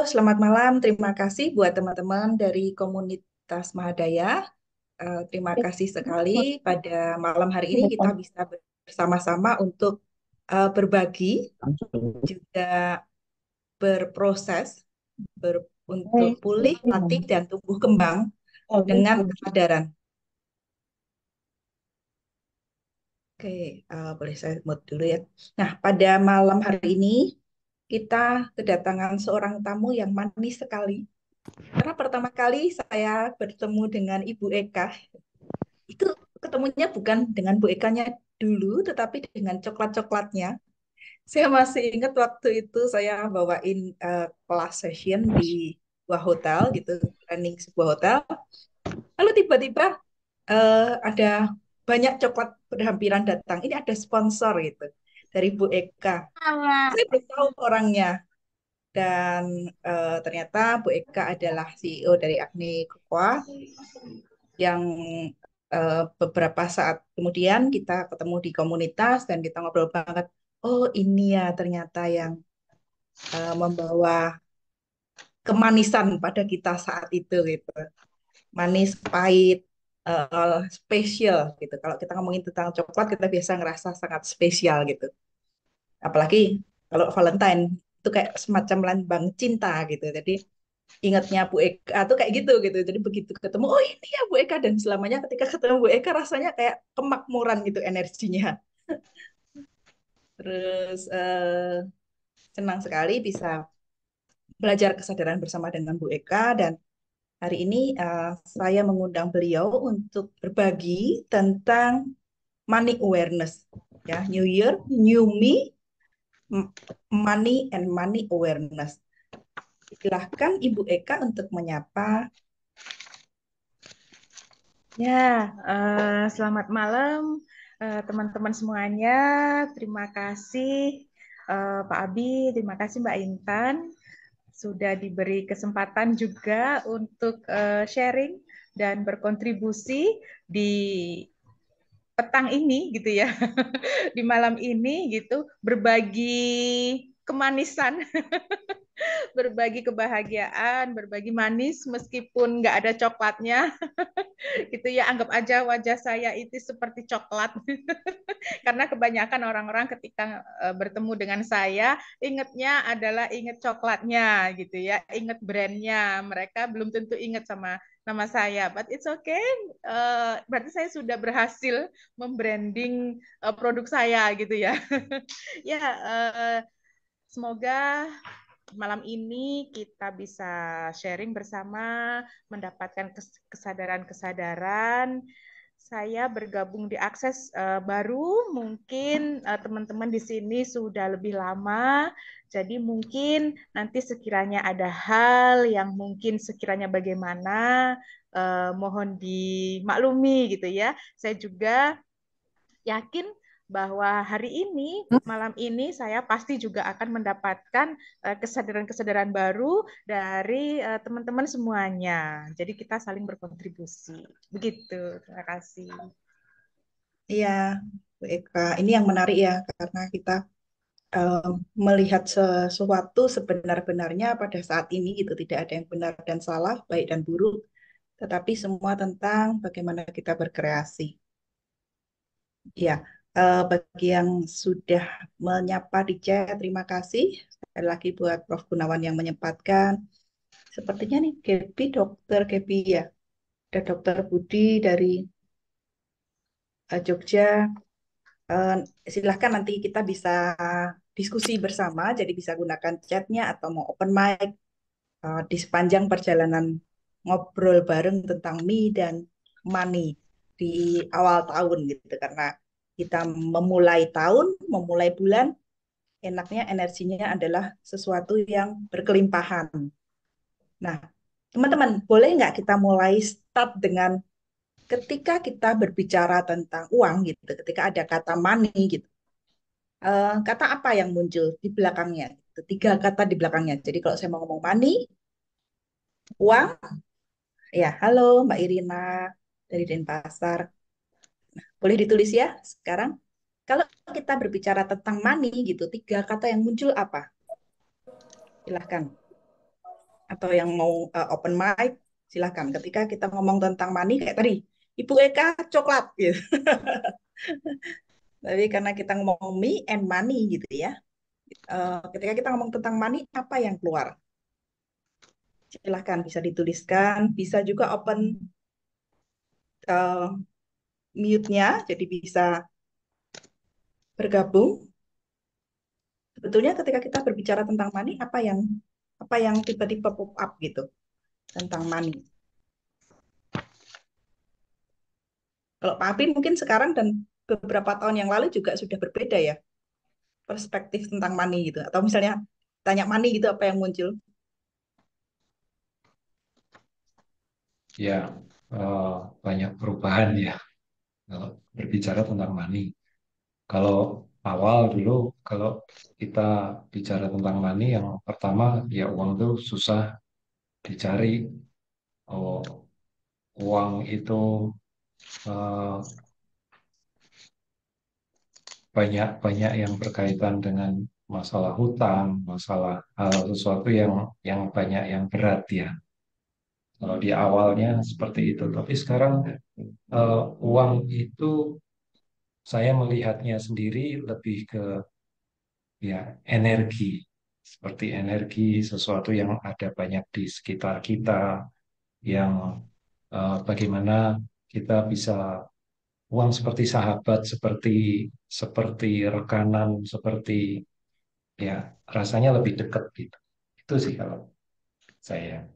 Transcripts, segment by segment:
selamat malam. Terima kasih buat teman-teman dari komunitas Mahadaya. Terima kasih sekali pada malam hari ini kita bisa bersama-sama untuk berbagi, juga berproses untuk pulih hati dan tumbuh kembang dengan kesadaran. Oke, boleh saya mute dulu ya. Nah, pada malam hari ini kita kedatangan seorang tamu yang manis sekali. Karena pertama kali saya bertemu dengan Ibu Eka, itu ketemunya bukan dengan Bu Ekanya dulu, tetapi dengan coklat-coklatnya. Saya masih ingat waktu itu saya bawain kelas session di sebuah hotel gitu, running sebuah hotel. Lalu tiba-tiba ada banyak coklat berhampiran datang. Ini ada sponsor gitu dari Bu Eka. Saya belum tahu orangnya. Dan ternyata Bu Eka adalah CEO dari Agni Cocoa yang beberapa saat kemudian kita ketemu di komunitas dan kita ngobrol banget. Oh ini ya ternyata yang membawa kemanisan pada kita saat itu gitu. Manis, pahit, spesial gitu. Kalau kita ngomongin tentang coklat kita biasa ngerasa sangat spesial gitu. Apalagi kalau Valentine itu kayak semacam lambang cinta gitu. Jadi ingatnya Bu Eka tuh kayak gitu gitu. Jadi begitu ketemu, oh ini ya Bu Eka dan selamanya ketika ketemu Bu Eka rasanya kayak kemakmuran gitu energinya. Terus senang sekali bisa belajar kesadaran bersama dengan Bu Eka dan hari ini saya mengundang beliau untuk berbagi tentang money awareness ya, New Year, New Me, Money and Money Awareness. Silahkan Ibu Eka untuk menyapa. Ya, selamat malam teman-teman semuanya. Terima kasih Pak Abi, terima kasih Mbak Intan sudah diberi kesempatan juga untuk sharing dan berkontribusi di petang ini gitu ya, di malam ini gitu, berbagi kemanisan, berbagi kebahagiaan, berbagi manis meskipun nggak ada coklatnya gitu ya, anggap aja wajah saya itu seperti coklat karena kebanyakan orang-orang ketika bertemu dengan saya ingatnya adalah ingat coklatnya gitu ya, ingat brandnya, mereka belum tentu ingat sama nama saya, but it's okay. Berarti saya sudah berhasil membranding produk saya gitu ya. Ya, semoga malam ini kita bisa sharing bersama, mendapatkan kesadaran-kesadaran. Saya bergabung di Akses baru, mungkin teman-teman di sini sudah lebih lama, jadi mungkin nanti sekiranya ada hal yang mungkin sekiranya bagaimana, mohon dimaklumi gitu ya. Saya juga yakin bahwa hari ini, malam ini saya pasti juga akan mendapatkan kesadaran-kesadaran baru dari teman-teman semuanya. Jadi kita saling berkontribusi. Begitu. Terima kasih. Iya, Bu Eka. Ini yang menarik ya, karena kita eh, melihat sesuatu sebenar-benarnya pada saat ini gitu. Tidak ada yang benar dan salah, baik dan buruk, tetapi semua tentang bagaimana kita berkreasi. Ya, bagi yang sudah menyapa di chat, terima kasih. Sekali lagi buat Prof. Gunawan yang menyempatkan. Sepertinya nih, Gepi, Dokter Gepi ya. Ada Dokter Budi dari Jogja. Eh, Silahkan nanti kita bisa diskusi bersama, jadi bisa gunakan chatnya atau mau open mic di sepanjang perjalanan ngobrol bareng tentang me dan money di awal tahun gitu. Karena kita memulai tahun, memulai bulan, enaknya energinya adalah sesuatu yang berkelimpahan. Nah, teman-teman, boleh nggak kita mulai start dengan ketika kita berbicara tentang uang gitu, ketika ada kata money gitu, kata apa yang muncul di belakangnya? Itu tiga kata di belakangnya. Jadi kalau saya mau ngomong money, uang, ya halo Mbak Irina dari Denpasar. Boleh ditulis ya sekarang. Kalau kita berbicara tentang money gitu, tiga kata yang muncul apa? Silahkan. atau yang mau open mic, silakan. Ketika kita ngomong tentang money kayak tadi, Ibu Eka coklat gitu. Tapi karena kita ngomong me and money gitu ya. Ketika kita ngomong tentang money, apa yang keluar? Silahkan bisa dituliskan, bisa juga open uh, mute-nya, jadi bisa bergabung. Sebetulnya ketika kita berbicara tentang money, apa yang tiba-tiba pop up gitu tentang money. Kalau Pak Abi mungkin sekarang dan beberapa tahun yang lalu juga sudah berbeda ya perspektif tentang money gitu. Atau misalnya tanya money gitu apa yang muncul? Ya, eh, banyak perubahan ya kalau berbicara tentang money. Kalau awal dulu, kalau kita bicara tentang money, yang pertama ya uang itu susah dicari. Oh, uang itu eh, banyak yang berkaitan dengan masalah hutang, masalah hal sesuatu yang banyak yang berat ya. Kalau di awalnya seperti itu, tapi sekarang uang itu saya melihatnya sendiri lebih ke ya energi, seperti energi sesuatu yang ada banyak di sekitar kita, yang bagaimana kita bisa uang seperti sahabat, seperti seperti rekanan, seperti ya rasanya lebih dekat gitu. Itu sih kalau saya.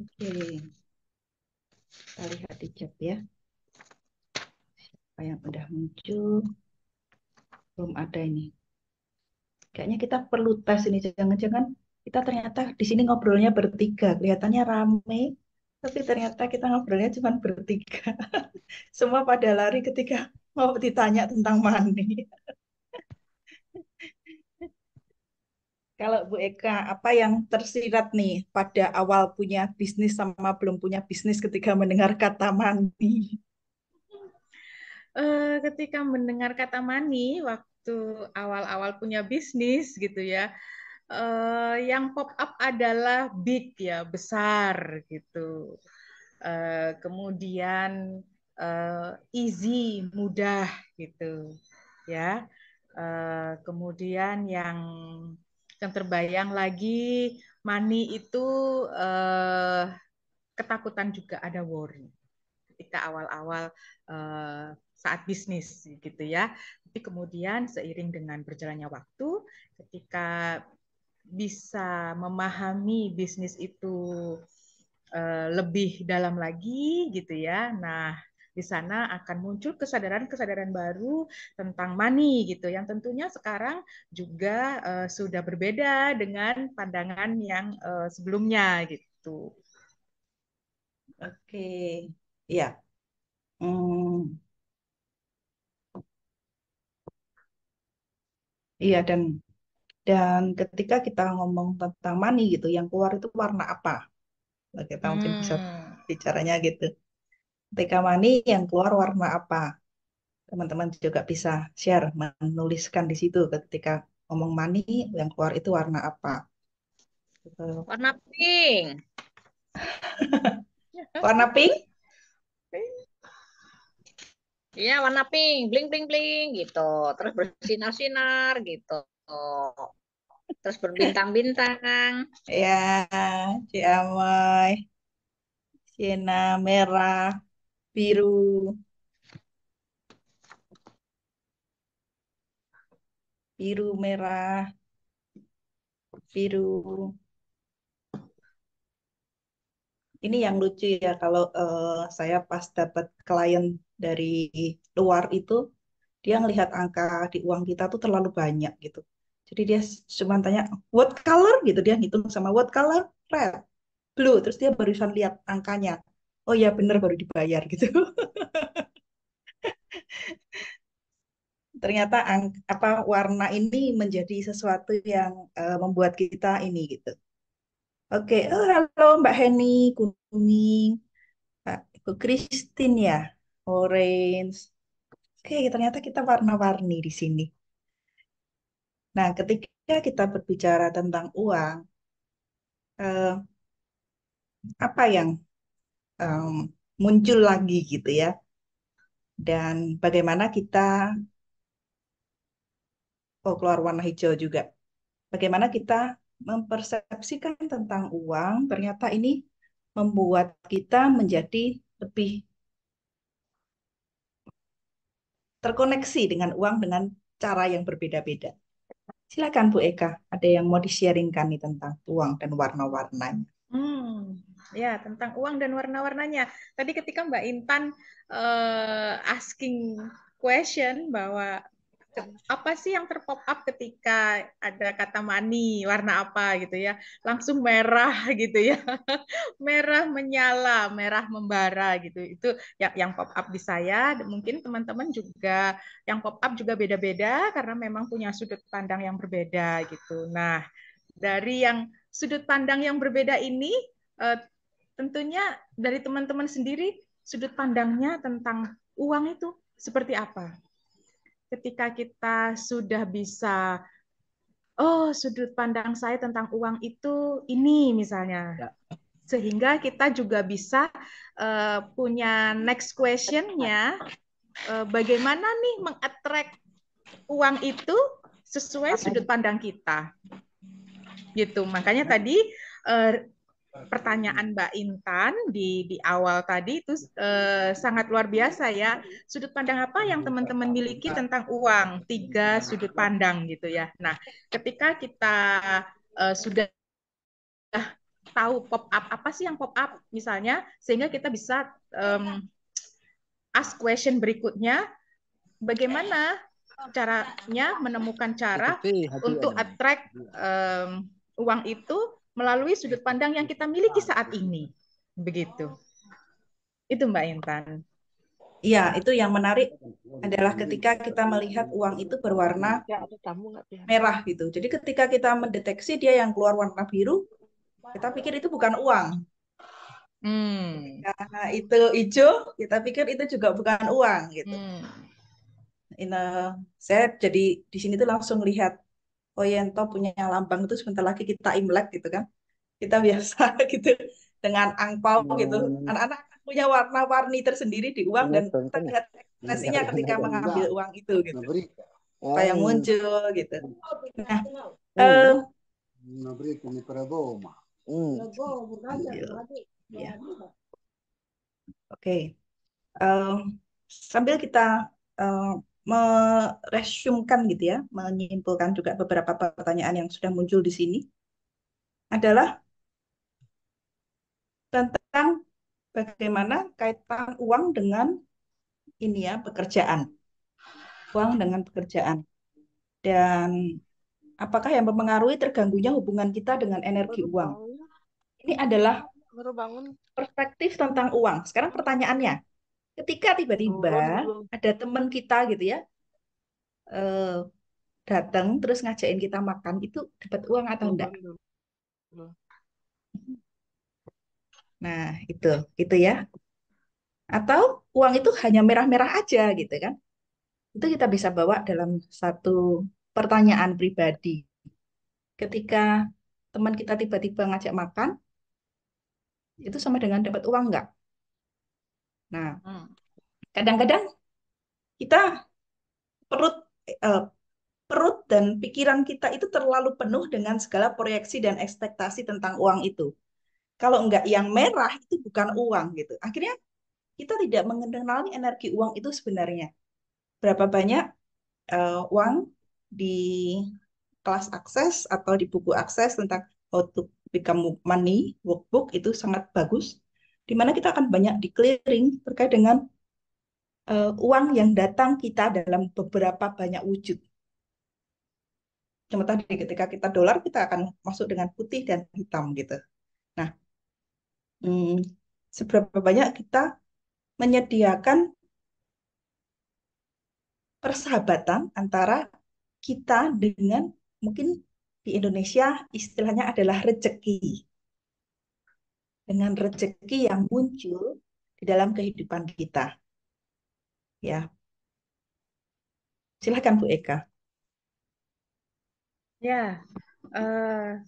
Oke, kita lihat di chat ya. Apa yang udah muncul? Belum ada ini. Kayaknya kita perlu tes ini. Jangan-jangan kita ternyata di sini ngobrolnya bertiga. Kelihatannya rame, tapi ternyata kita ngobrolnya cuma bertiga. Semua pada lari ketika mau ditanya tentang money. Kalau Bu Eka, apa yang tersirat nih pada awal punya bisnis sama belum punya bisnis ketika mendengar kata money? Ketika mendengar kata money waktu awal-awal punya bisnis gitu ya, yang pop up adalah big ya, besar gitu. Kemudian easy, mudah gitu ya. Kemudian yang terbayang lagi money itu eh, ketakutan juga ada worry ketika awal-awal saat bisnis gitu ya. Tapi kemudian seiring dengan berjalannya waktu, ketika bisa memahami bisnis itu lebih dalam lagi gitu ya. Nah, di sana akan muncul kesadaran-kesadaran baru tentang money gitu yang tentunya sekarang juga sudah berbeda dengan pandangan yang sebelumnya gitu. Oke, ya. Hmm, iya dan ketika kita ngomong tentang money gitu, yang keluar itu warna apa? Nah, kita mungkin bisa Hmm. bicaranya gitu. Ketika money yang keluar warna apa? Teman-teman juga bisa share, menuliskan di situ ketika ngomong money yang keluar itu warna apa? Gitu. Warna pink. Warna pink? Iya, warna pink, bling bling bling gitu. Terus bersinar-sinar gitu. Terus berbintang-bintang. Ya, Ciamoy, Siena merah, biru, biru merah, biru. Ini yang lucu ya kalau saya pas dapat klien dari luar itu dia ngelihat angka di uang kita tuh terlalu banyak gitu. Jadi dia cuma tanya what color gitu dia ngitung sama what color red, blue terus dia barusan lihat angkanya. Oh ya bener baru dibayar gitu. Ternyata apa warna ini menjadi sesuatu yang membuat kita ini gitu. Oke, oh, halo Mbak Heni kuning, Ibu Christine ya, orange. Oke, ternyata kita warna-warni di sini. Nah, ketika kita berbicara tentang uang, eh, apa yang em, muncul lagi gitu ya, dan bagaimana kita, oh keluar warna hijau juga, bagaimana kita mempersepsikan tentang uang, ternyata ini membuat kita menjadi lebih terkoneksi dengan uang dengan cara yang berbeda-beda. Silakan Bu Eka, ada yang mau di-sharingkan nih tentang uang dan warna-warnanya. Ya, tentang uang dan warna-warnanya. Tadi ketika Mbak Intan asking question bahwa apa sih yang terpop up ketika ada kata money, warna apa gitu ya, langsung merah gitu ya, merah menyala, merah membara gitu. Itu yang pop up di saya. Mungkin teman-teman juga yang pop up juga beda-beda karena memang punya sudut pandang yang berbeda gitu. Nah, dari yang sudut pandang yang berbeda ini, eh, tentunya dari teman-teman sendiri sudut pandangnya tentang uang itu seperti apa? Ketika kita sudah bisa, oh sudut pandang saya tentang uang itu ini misalnya, sehingga kita juga bisa punya next question-nya, bagaimana nih mengattract uang itu sesuai sudut pandang kita gitu. Makanya tadi pertanyaan Mbak Intan di awal tadi itu sangat luar biasa ya. Sudut pandang apa yang teman-teman miliki tentang uang? 3 sudut pandang gitu ya. Nah, ketika kita sudah tahu pop up apa sih yang pop up misalnya, sehingga kita bisa ask question berikutnya, bagaimana caranya menemukan cara untuk attract uang itu melalui sudut pandang yang kita miliki saat ini. Begitu. Itu Mbak Intan. Iya, itu yang menarik adalah ketika kita melihat uang itu berwarna merah gitu. Jadi ketika kita mendeteksi dia yang keluar warna biru, kita pikir itu bukan uang. Karena itu hijau, kita pikir itu juga bukan uang gitu. Ini, saya jadi di sini tuh langsung lihat, oh Yento punya lambang itu sebentar lagi kita Imlek gitu kan. Kita biasa gitu dengan angpau gitu. Anak-anak punya warna-warni tersendiri di uang dan kita lihat ekspresinya ketika mengambil uang itu gitu. Apa yang muncul gitu. Nah, eh, ya, oke. Eh, sambil kita eh, meresumkan gitu ya, menyimpulkan juga beberapa pertanyaan yang sudah muncul di sini adalah tentang bagaimana kaitan uang dengan ini ya, pekerjaan. Uang dengan pekerjaan. Dan apakah yang mempengaruhi terganggunya hubungan kita dengan energi uang? Ini adalah perspektif tentang uang. Sekarang pertanyaannya, ketika tiba-tiba ada teman kita gitu ya, eh, datang terus ngajakin kita makan, itu dapat uang atau enggak? Nah, itu ya. Atau uang itu hanya merah-merah aja gitu kan? Itu kita bisa bawa dalam satu pertanyaan pribadi. Ketika teman kita tiba-tiba ngajak makan, itu sama dengan dapat uang enggak? Nah, kadang-kadang kita perut eh, perut dan pikiran kita itu terlalu penuh dengan segala proyeksi dan ekspektasi tentang uang itu. Kalau enggak yang merah itu bukan uang gitu. Akhirnya kita tidak mengenali energi uang itu sebenarnya. Berapa banyak uang di kelas akses atau di buku akses tentang how to become money workbook itu sangat bagus. Di mana kita akan banyak di clearing terkait dengan uang yang datang kita dalam beberapa banyak wujud. Cuma tadi ketika kita dolar kita akan masuk dengan putih dan hitam gitu. Nah, hmm, seberapa banyak kita menyediakan persahabatan antara kita dengan mungkin di Indonesia istilahnya adalah rezeki. Dengan rezeki yang muncul di dalam kehidupan kita. Ya, silakan Bu Eka. Ya, eh,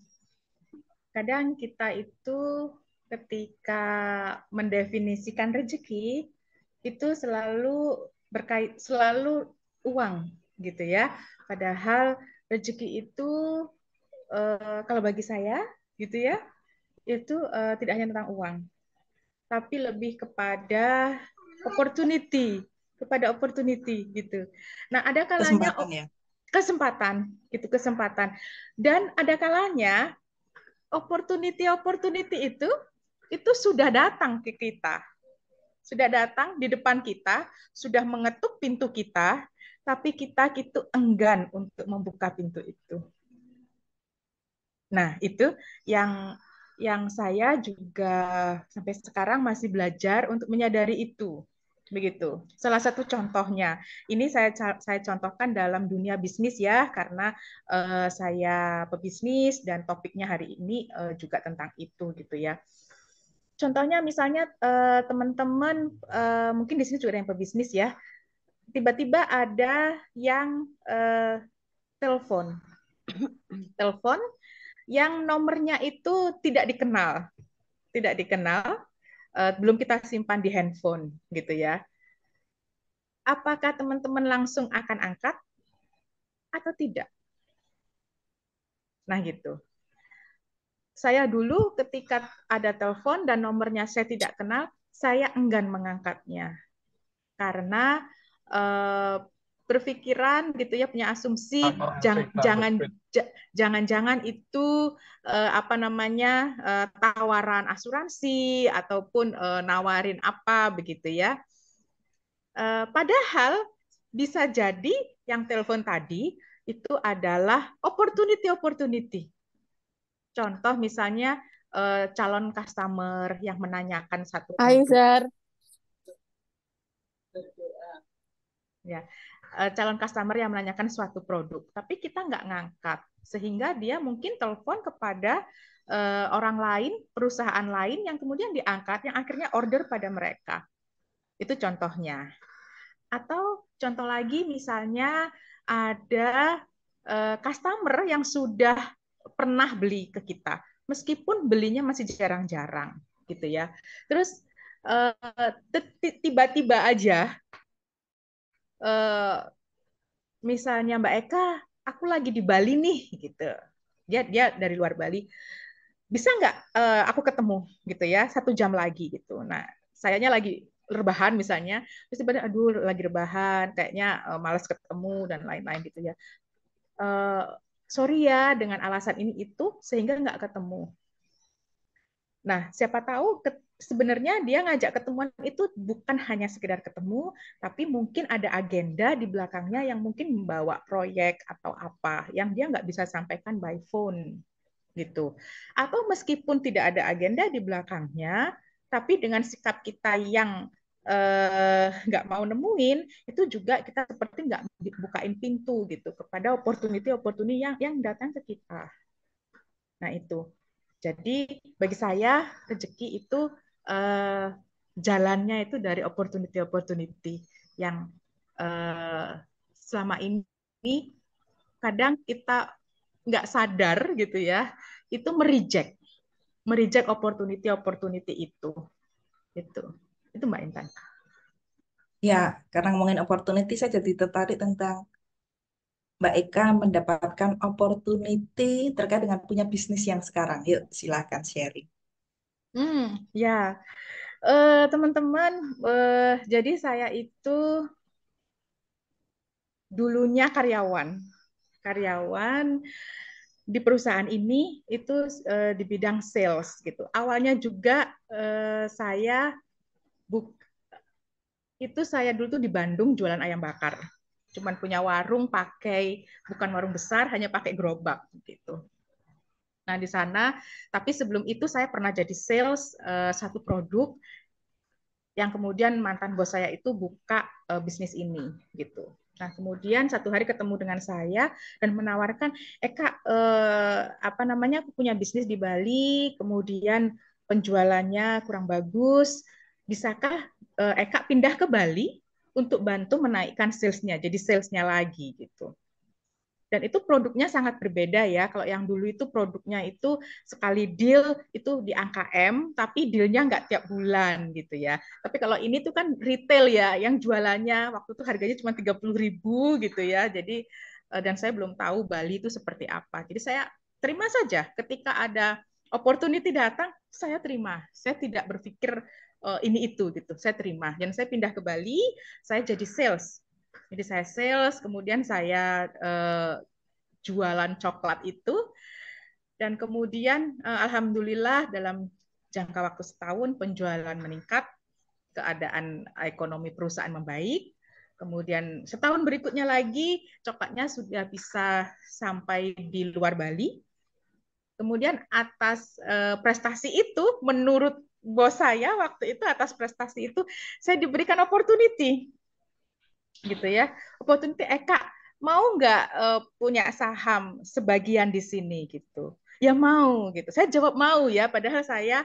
kadang kita itu ketika mendefinisikan rezeki itu selalu uang gitu ya. Padahal rezeki itu kalau bagi saya gitu ya, itu tidak hanya tentang uang, tapi lebih opportunity, kepada opportunity gitu. Nah, ada kalanya Kesempatan ya. kesempatan gitu, kesempatan. Dan ada kalanya opportunity itu sudah datang ke kita, sudah datang di depan kita, sudah mengetuk pintu kita, tapi kita itu enggan untuk membuka pintu itu. Nah, itu yang saya juga sampai sekarang masih belajar untuk menyadari itu. Begitu. Salah satu contohnya, ini saya contohkan dalam dunia bisnis ya, karena saya pebisnis dan topiknya hari ini juga tentang itu gitu ya. Contohnya misalnya teman-teman mungkin di sini juga ada yang pebisnis ya, tiba-tiba ada yang telepon, telepon yang nomornya itu tidak dikenal, belum kita simpan di handphone gitu ya. Apakah teman-teman langsung akan angkat atau tidak? Nah gitu. Saya dulu ketika ada telepon dan nomornya saya tidak kenal, saya enggan mengangkatnya karena eh, berpikiran gitu ya, punya asumsi jangan-jangan itu apa namanya tawaran asuransi ataupun nawarin apa begitu ya. Padahal bisa jadi yang telepon tadi itu adalah opportunity. Contoh misalnya calon customer yang menanyakan satu produk. Aizar. Ya, calon customer yang menanyakan suatu produk, tapi kita nggak ngangkat, sehingga dia mungkin telepon kepada orang lain, perusahaan lain yang kemudian diangkat, yang akhirnya order pada mereka. Itu contohnya. Atau contoh lagi misalnya ada customer yang sudah pernah beli ke kita, meskipun belinya masih jarang-jarang, gitu ya. Terus tiba-tiba aja misalnya Mbak Eka, aku lagi di Bali nih gitu. Dia dari luar Bali. Bisa nggak aku ketemu gitu ya 1 jam lagi gitu. Nah, sayanya lagi rebahan misalnya, terus tiba-tiba aduh lagi rebahan, kayaknya malas ketemu dan lain-lain gitu ya. Uh, Sorry ya dengan alasan ini itu sehingga nggak ketemu. Nah, siapa tahu sebenarnya dia ngajak ketemuan itu bukan hanya sekedar ketemu, tapi mungkin ada agenda di belakangnya yang mungkin membawa proyek atau apa yang dia nggak bisa sampaikan by phone gitu. Atau meskipun tidak ada agenda di belakangnya, tapi dengan sikap kita yang nggak mau nemuin, itu juga kita seperti nggak bukain pintu gitu kepada opportunity yang datang ke kita. Nah itu. Jadi bagi saya rezeki itu eh, jalannya itu dari opportunity yang eh, selama ini kadang kita nggak sadar gitu ya, itu mereject opportunity itu Mbak Intan. Ya, karena ngomongin opportunity, saya jadi tertarik tentang Mbak Eka mendapatkan opportunity terkait dengan punya bisnis yang sekarang. Yuk, silakan sharing. Ya, teman-teman, jadi saya itu dulunya karyawan di perusahaan ini itu di bidang sales gitu. Awalnya juga saya buk itu saya dulu tuh di Bandung jualan ayam bakar. Cuman punya warung bukan warung besar, hanya pakai gerobak gitu. Nah, di sana, tapi sebelum itu saya pernah jadi sales satu produk yang kemudian mantan bos saya itu buka bisnis ini gitu. Nah, kemudian satu hari ketemu dengan saya dan menawarkan, Kak, apa namanya, aku punya bisnis di Bali, kemudian penjualannya kurang bagus, bisakah Eka pindah ke Bali untuk bantu menaikkan salesnya, jadi salesnya lagi gitu. Dan itu produknya sangat berbeda ya. Kalau yang dulu itu produknya itu sekali deal itu di angka M, tapi dealnya nggak tiap bulan gitu ya. Tapi kalau ini tuh kan retail ya, yang jualannya waktu itu harganya cuma 30.000 gitu ya. Jadi dan saya belum tahu Bali itu seperti apa. Jadi saya terima saja ketika ada opportunity datang, saya terima. Saya tidak berpikir ini itu gitu. Saya terima. Dan saya pindah ke Bali, saya jadi sales. Jadi saya sales, kemudian saya jualan coklat itu, dan kemudian alhamdulillah dalam jangka waktu setahun penjualan meningkat, keadaan ekonomi perusahaan membaik. Kemudian setahun berikutnya lagi coklatnya sudah bisa sampai di luar Bali. Kemudian atas prestasi itu, menurut bos saya waktu itu, atas prestasi itu saya diberikan opportunity gitu ya. Opportunity, Kak, mau nggak punya saham sebagian di sini gitu. Ya mau gitu. Saya jawab mau ya, padahal saya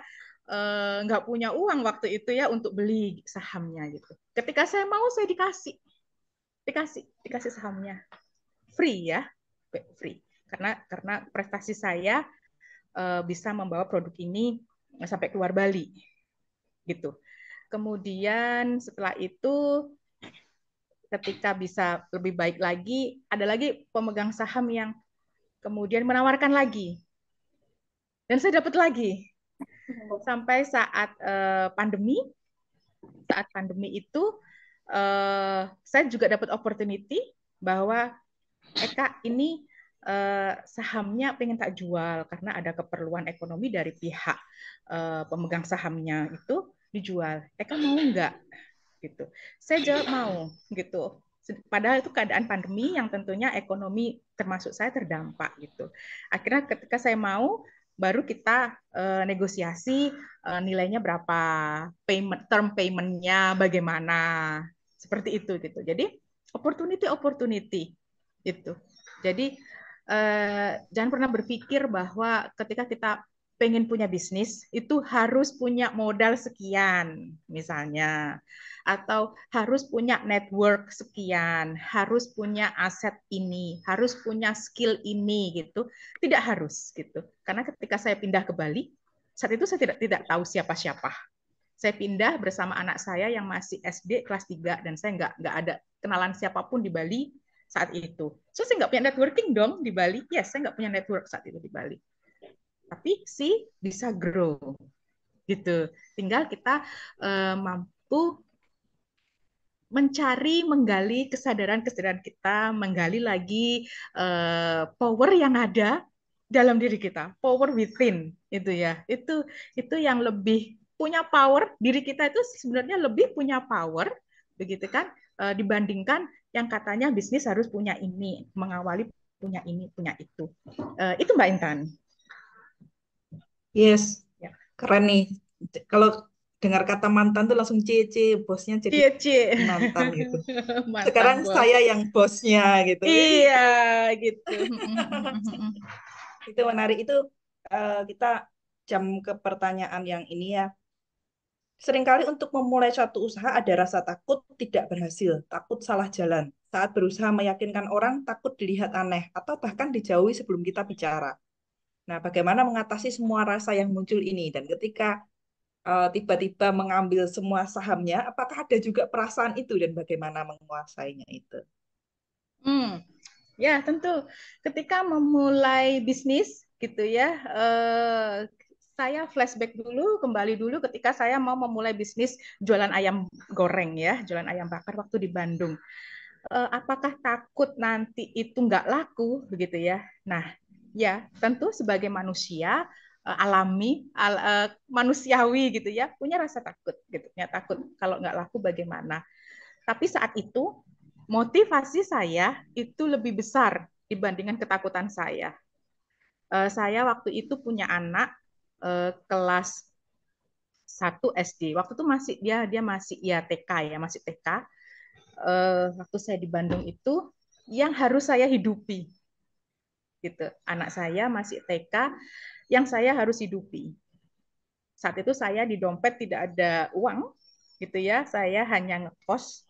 nggak punya uang waktu itu ya untuk beli sahamnya gitu. Ketika saya mau, saya dikasih sahamnya free ya, free. Karena prestasi saya bisa membawa produk ini sampai keluar Bali gitu. Kemudian setelah itu ketika bisa lebih baik lagi, ada lagi pemegang saham yang kemudian menawarkan lagi. Dan saya dapat lagi. Sampai saat pandemi itu, saya juga dapat opportunity bahwa, Eka, ini sahamnya pengen tak jual karena ada keperluan ekonomi dari pihak pemegang sahamnya itu dijual. Eka mau nggak? Gitu. Saya jawab mau gitu. Padahal itu keadaan pandemi yang tentunya ekonomi termasuk saya terdampak gitu. Akhirnya ketika saya mau, baru kita negosiasi nilainya berapa, term paymentnya bagaimana, seperti itu gitu. Jadi opportunity gitu. Jadi jangan pernah berpikir bahwa ketika kita pengen punya bisnis itu harus punya modal sekian misalnya, atau harus punya network sekian, harus punya aset ini, harus punya skill ini gitu. Tidak harus gitu. Karena ketika saya pindah ke Bali, saat itu saya tidak tahu siapa-siapa. Saya pindah bersama anak saya yang masih SD kelas 3 dan saya nggak ada kenalan siapapun di Bali saat itu. So saya nggak punya networking dong di Bali. Yes, saya nggak punya network saat itu di Bali. Tapi sih bisa grow gitu. Tinggal kita mampu mencari, menggali kesadaran-kesadaran kita, menggali lagi power yang ada dalam diri kita, power within itu ya. Itu yang lebih punya power, diri kita itu sebenarnya lebih punya power, begitu kan, dibandingkan yang katanya bisnis harus punya ini, mengawali punya ini, punya itu. Itu Mbak Intan. Yes, Ya. keren nih. Kalau dengar kata mantan tuh langsung bosnya jadi Cie. mantan gitu. Mantan Sekarang bos. saya yang bosnya gitu. Iya, gitu. Itu menarik. Itu kita jam ke pertanyaan yang ini ya. Seringkali untuk memulai suatu usaha ada rasa takut tidak berhasil, takut salah jalan. Saat berusaha meyakinkan orang, takut dilihat aneh, atau bahkan dijauhi sebelum kita bicara. Nah, bagaimana mengatasi semua rasa yang muncul ini? Dan ketika tiba-tiba mengambil semua sahamnya, apakah ada juga perasaan itu dan bagaimana menguasainya itu? Ya, tentu. Ketika memulai bisnis, gitu ya, saya flashback dulu, kembali dulu ketika saya mau memulai bisnis jualan ayam goreng ya, jualan ayam bakar waktu di Bandung. Apakah takut nanti itu nggak laku, begitu ya? Nah, ya tentu sebagai manusia alami, manusiawi gitu ya, punya rasa takut, gitu ya, takut kalau nggak laku bagaimana. Tapi saat itu motivasi saya itu lebih besar dibandingkan ketakutan saya. Saya waktu itu punya anak kelas 1 SD. Waktu itu masih dia masih ya TK ya, masih TK. Waktu saya di Bandung itu yang harus saya hidupi. Gitu. Anak saya masih TK yang saya harus hidupi. Saat itu saya di dompet tidak ada uang gitu ya. Saya hanya ngekos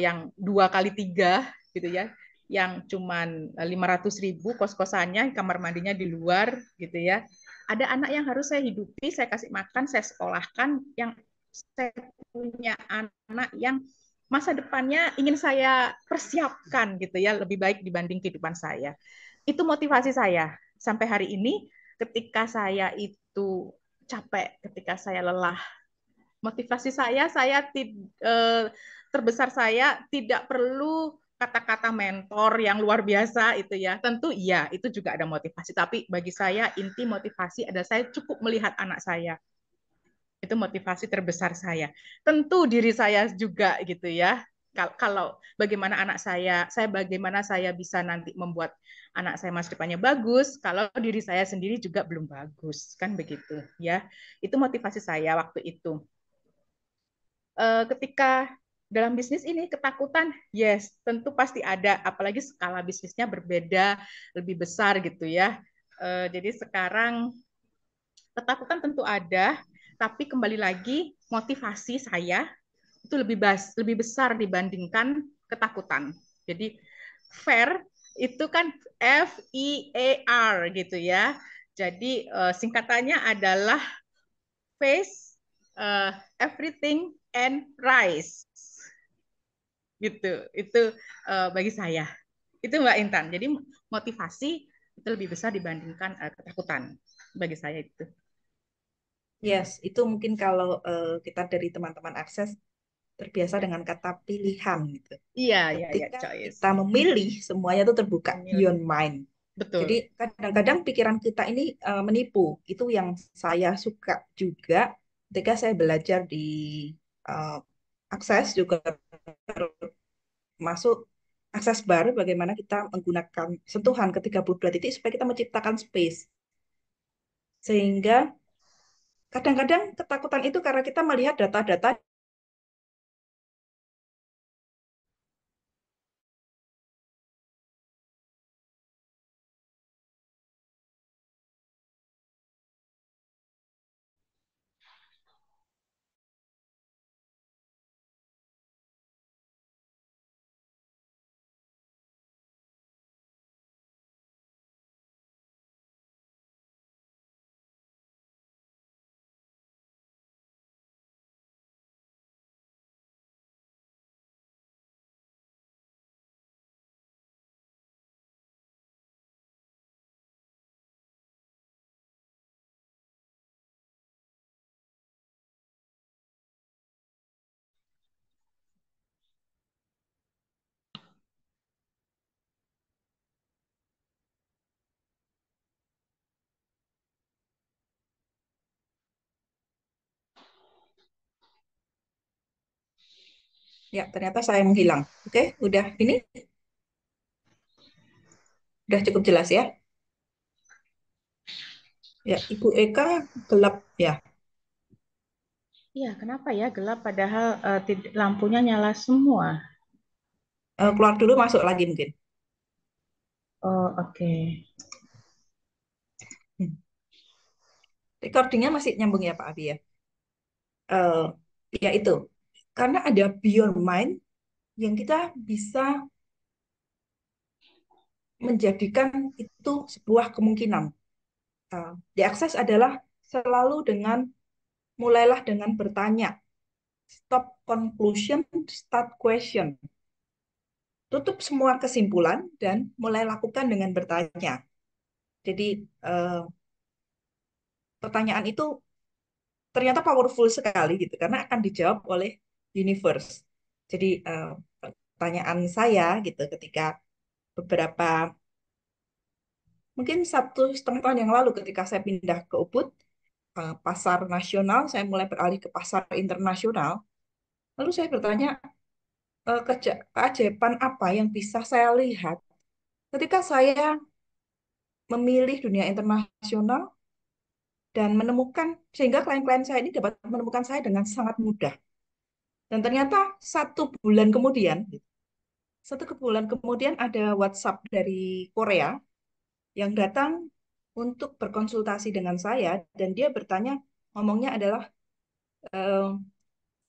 yang 2 kali 3 gitu ya. yang cuman 500.000 kos-kosannya, kamar mandinya di luar gitu ya. Ada anak yang harus saya hidupi, saya kasih makan, saya sekolahkan, yang saya punya anak yang masa depannya ingin saya persiapkan gitu ya, lebih baik dibanding kehidupan saya. Itu motivasi saya sampai hari ini. Ketika saya itu capek, ketika saya lelah, motivasi saya terbesar saya tidak perlu kata-kata mentor yang luar biasa itu ya. Tentu iya, itu juga ada motivasi. Tapi bagi saya inti motivasi adalah saya cukup melihat anak saya. Itu motivasi terbesar saya. Tentu diri saya juga gitu ya. Kalau bagaimana anak saya bagaimana saya bisa nanti membuat anak saya masa depannya bagus, kalau diri saya sendiri juga belum bagus, kan begitu ya. Itu motivasi saya waktu itu. Ketika dalam bisnis ini ketakutan, yes, tentu pasti ada, apalagi skala bisnisnya berbeda, lebih besar gitu ya. Jadi sekarang ketakutan tentu ada, tapi kembali lagi motivasi saya itu lebih besar dibandingkan ketakutan. Jadi fair itu kan FEAR gitu ya. Jadi singkatannya adalah face everything and rise gitu. Itu bagi saya. Itu Mbak Intan. Jadi motivasi itu lebih besar dibandingkan ketakutan bagi saya itu. Yes, itu mungkin kalau kita dari teman-teman akses terbiasa dengan kata pilihan gitu. Iya, iya, iya, Ketika choice. kita memilih, semuanya itu terbuka Memilih. beyond mind. Jadi Betul. kadang-kadang pikiran kita ini menipu. Itu yang saya suka juga ketika saya belajar di uh, akses juga termasuk akses bar, bagaimana kita menggunakan sentuhan ke 32 titik supaya kita menciptakan space. Sehingga kadang-kadang ketakutan itu karena kita melihat data-data. Ya, ternyata saya menghilang. Oke, udah ini udah cukup jelas ya. Ya, Ibu Eka gelap ya. Iya, kenapa ya gelap padahal lampunya nyala semua? Keluar dulu, masuk lagi mungkin. Oh, oke. Hmm. Recordingnya masih nyambung ya Pak Abi ya. Eh, ya itu, karena ada beyond mind yang kita bisa menjadikan itu sebuah kemungkinan. Diakses adalah selalu dengan mulailah dengan bertanya. Stop conclusion, start question. Tutup semua kesimpulan dan mulai lakukan dengan bertanya. Jadi eh, pertanyaan itu ternyata powerful sekali gitu karena akan dijawab oleh universe. Jadi pertanyaan saya gitu ketika beberapa mungkin 1,5 tahun yang lalu ketika saya pindah ke Ubud, pasar nasional, saya mulai beralih ke pasar internasional. Lalu saya bertanya, keajaiban apa yang bisa saya lihat ketika saya memilih dunia internasional dan menemukan, sehingga klien-klien saya ini dapat menemukan saya dengan sangat mudah. Dan ternyata 1 bulan kemudian, 1 bulan kemudian ada WhatsApp dari Korea yang datang untuk berkonsultasi dengan saya dan dia bertanya, ngomongnya adalah,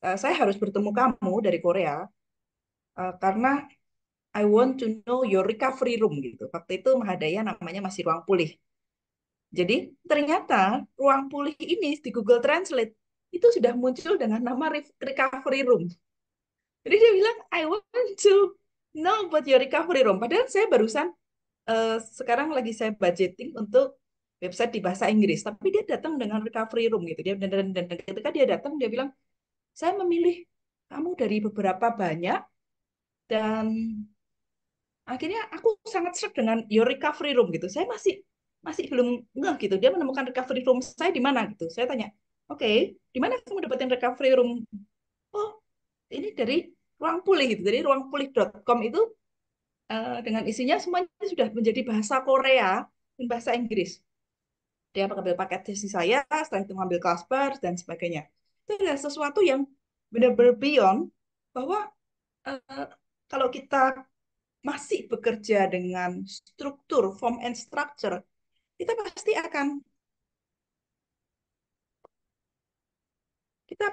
saya harus bertemu kamu dari Korea karena I want to know your recovery room gitu. Waktu itu Mahadaya namanya masih ruang pulih. Jadi ternyata ruang pulih ini di Google Translate itu sudah muncul dengan nama recovery room. Jadi dia bilang, I want to know about your recovery room. Padahal saya barusan sekarang lagi saya budgeting untuk website di bahasa Inggris. Tapi dia datang dengan recovery room gitu. Dia dan ketika dia datang dia bilang, saya memilih kamu dari beberapa banyak dan akhirnya aku sangat shock dengan your recovery room gitu. Saya masih masih belum ngeh gitu. Dia menemukan recovery room saya di mana gitu. Saya tanya, oke, di mana kamu dapetin recovery room? Oh, ini dari ruang pulih gitu. Jadi ruangpulih.com itu dengan isinya semuanya sudah menjadi bahasa Korea dan bahasa Inggris. Dia mengambil paket sesi saya, setelah itu mengambil kelas pers dan sebagainya. Itu adalah sesuatu yang benar-benar beyond bahwa uh, kalau kita masih bekerja dengan struktur, form and structure, kita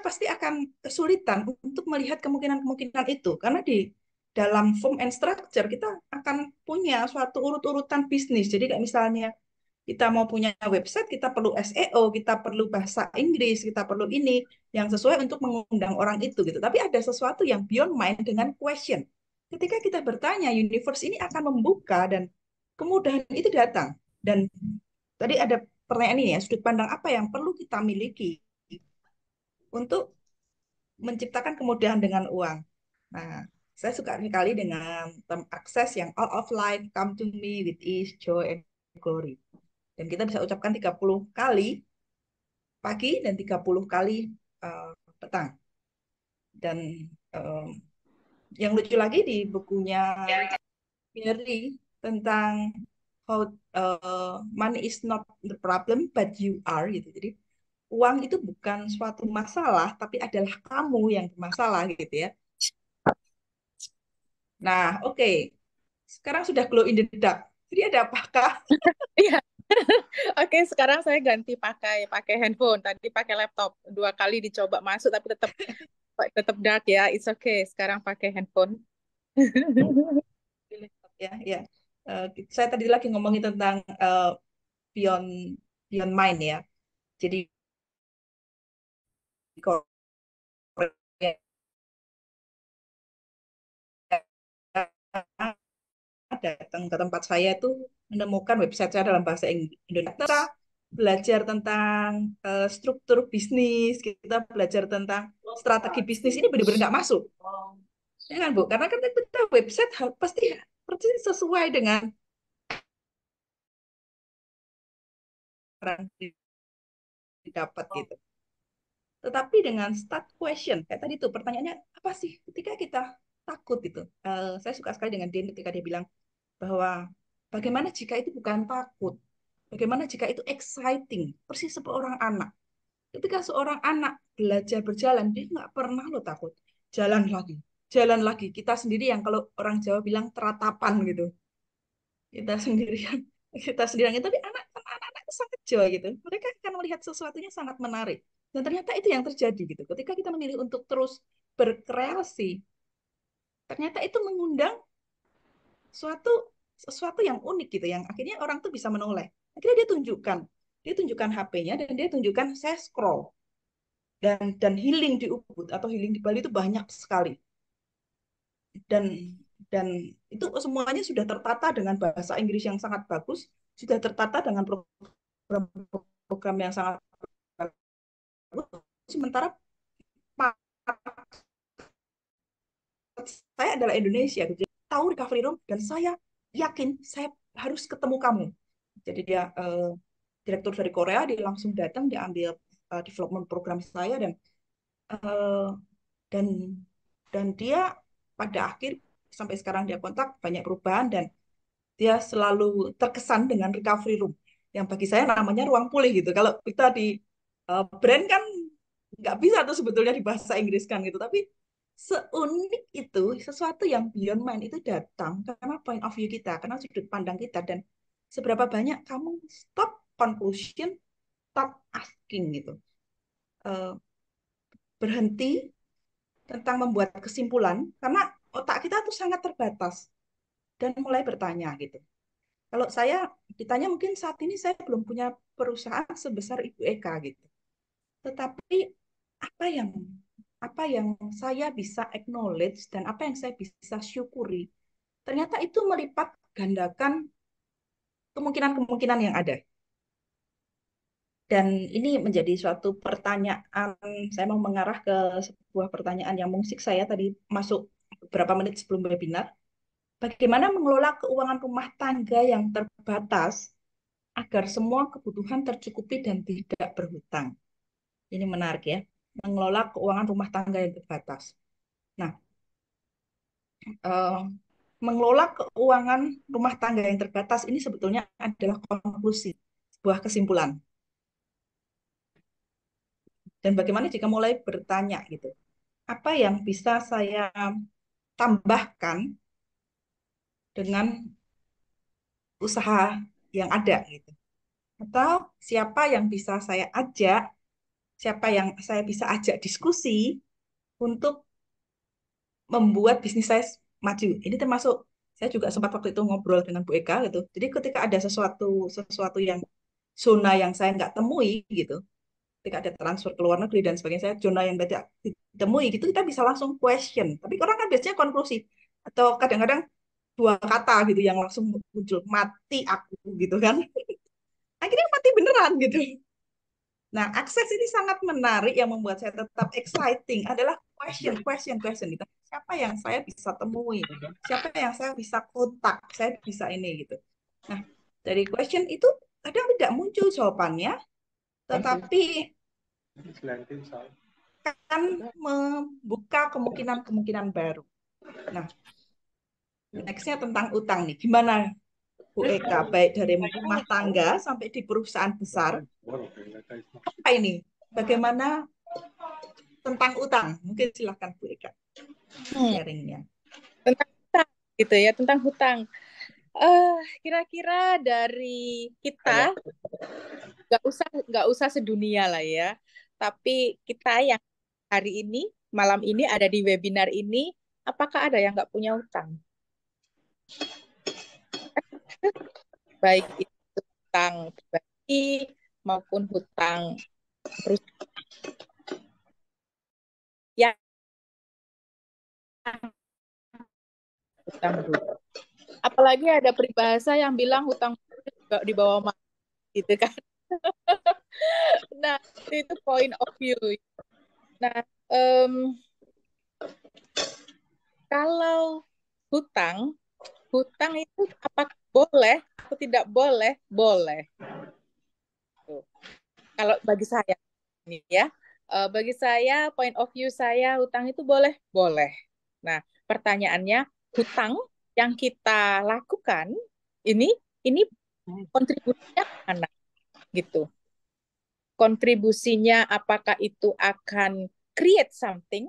pasti akan kesulitan untuk melihat kemungkinan-kemungkinan itu karena di dalam form and structure kita akan punya suatu urut-urutan bisnis. Jadi kayak misalnya kita mau punya website, kita perlu SEO, kita perlu bahasa Inggris, kita perlu ini yang sesuai untuk mengundang orang itu gitu. Tapi ada sesuatu yang beyond mind dengan question. Ketika kita bertanya, universe ini akan membuka dan kemudahan itu datang. Dan tadi ada pertanyaan ini ya, sudut pandang apa yang perlu kita miliki untuk menciptakan kemudahan dengan uang. Nah, saya suka sekali dengan term akses yang all of life come to me with ease, joy, and glory. Dan kita bisa ucapkan 30 kali pagi dan 30 kali petang. Dan um, yang lucu lagi di bukunya Mary tentang how money is not the problem but you are gitu. Jadi uang itu bukan suatu masalah tapi adalah kamu yang bermasalah gitu ya. Nah, oke. Sekarang sudah glow in the dark. Jadi ada apakah? Iya. Oke, sekarang saya ganti pakai pakai handphone. Tadi pakai laptop. 2 kali dicoba masuk tapi tetap tetap dark ya. It's okay. Sekarang pakai handphone. Ya, ya. Saya tadi lagi ngomongin tentang beyond beyond mind ya. Jadi Korea datang ke tempat saya itu menemukan website saya dalam bahasa Indonesia. Kita belajar tentang struktur bisnis, kita belajar tentang strategi bisnis ini benar-benar nggak masuk. Ya kan, Bu? Karena kan kita website pasti persis sesuai dengan yang didapat gitu. Tetapi dengan start question, kayak tadi tuh pertanyaannya apa sih ketika kita takut gitu. Saya suka sekali dengan Dean ketika dia bilang bahwa bagaimana jika itu bukan takut, bagaimana jika itu exciting, persis seperti orang anak. Ketika seorang anak belajar berjalan, dia nggak pernah lo takut. Jalan lagi, jalan lagi. Kita sendiri yang kalau orang Jawa bilang teratapan gitu. Kita sendirian, kita sendirian. Tapi anak-anak itu sangat joy gitu. Mereka akan melihat sesuatunya sangat menarik. Dan ternyata itu yang terjadi gitu. Ketika kita memilih untuk terus berkreasi, ternyata itu mengundang suatu sesuatu yang unik gitu, yang akhirnya orang tuh bisa menoleh. Akhirnya dia tunjukkan HP-nya dan dia tunjukkan saya scroll dan healing di Ubud atau healing di Bali itu banyak sekali dan dan itu semuanya sudah tertata dengan bahasa Inggris yang sangat bagus, sudah tertata dengan program-program yang sangat bagus. Sementara saya adalah Indonesia, gitu. Tahu recovery room dan saya yakin saya harus ketemu kamu. Jadi dia direktur dari Korea, dia langsung datang, dia ambil development program saya uh, dan dan dia pada akhir sampai sekarang dia kontak banyak perubahan dan dia selalu terkesan dengan recovery room yang bagi saya namanya ruang pulih gitu. Kalau kita di brand kan nggak bisa tuh sebetulnya di bahasa Inggris kan gitu, tapi seunik itu sesuatu yang beyond mind itu datang karena point of view kita, karena sudut pandang kita dan seberapa banyak kamu stop conclusion, stop asking gitu. Eh, Berhenti tentang membuat kesimpulan karena otak kita tuh sangat terbatas. dan mulai bertanya gitu. Kalau saya ditanya mungkin saat ini saya belum punya perusahaan sebesar Ibu Eka gitu. Tetapi apa yang apa yang saya bisa acknowledge dan apa yang saya bisa syukuri, ternyata itu melipat gandakan kemungkinan-kemungkinan yang ada. Dan ini menjadi suatu pertanyaan, saya mau mengarah ke sebuah pertanyaan yang musik saya tadi masuk beberapa menit sebelum webinar. Bagaimana mengelola keuangan rumah tangga yang terbatas agar semua kebutuhan tercukupi dan tidak berhutang. Ini menarik ya, mengelola keuangan rumah tangga yang terbatas. Nah, eh, mengelola keuangan rumah tangga yang terbatas ini sebetulnya adalah konklusi, sebuah kesimpulan. Dan bagaimana jika mulai bertanya gitu, apa yang bisa saya tambahkan dengan usaha yang ada gitu? Atau siapa yang bisa saya ajak, siapa yang saya bisa ajak diskusi untuk membuat bisnis saya maju. Ini termasuk saya juga sempat waktu itu ngobrol dengan Bu Eka gitu. Jadi ketika ada sesuatu sesuatu yang zona yang saya nggak temui gitu, ketika ada transfer ke luar negeri dan sebagainya, saya zona yang tidak ditemui gitu, kita bisa langsung question. Tapi orang kan biasanya konklusi atau kadang-kadang dua kata gitu yang langsung muncul, mati aku gitu kan. Akhirnya mati beneran gitu. Nah, akses ini sangat menarik yang membuat saya tetap exciting adalah question gitu. Siapa yang saya bisa temui? Siapa yang saya bisa kontak? Saya bisa ini gitu. Nah, dari question itu kadang tidak muncul jawabannya, tetapi akan membuka kemungkinan-kemungkinan baru. Nah, nextnya tentang utang nih. Gimana Bu Eka, baik dari rumah tangga sampai di perusahaan besar, apa ini? Bagaimana tentang utang? Mungkin silahkan Bu Eka Hmm, sharingnya. tentang hutang gitu ya, tentang hutang. Kira-kira dari kita nggak usah sedunia lah ya. Tapi kita yang hari ini, malam ini ada di webinar ini, apakah ada yang nggak punya hutang? Baik itu hutang pribadi maupun hutang perusahaan yang hutang budi. Apalagi ada peribahasa yang bilang hutang budi juga di bawah mati gitu kan. Nah, itu point of view. Nah, kalau hutang, hutang itu apakah boleh atau tidak boleh? Boleh. Tuh. Kalau bagi saya ini ya, bagi saya point of view saya hutang itu boleh, boleh. Nah, pertanyaannya hutang yang kita lakukan ini ini kontribusinya mana gitu. Kontribusinya apakah itu akan create something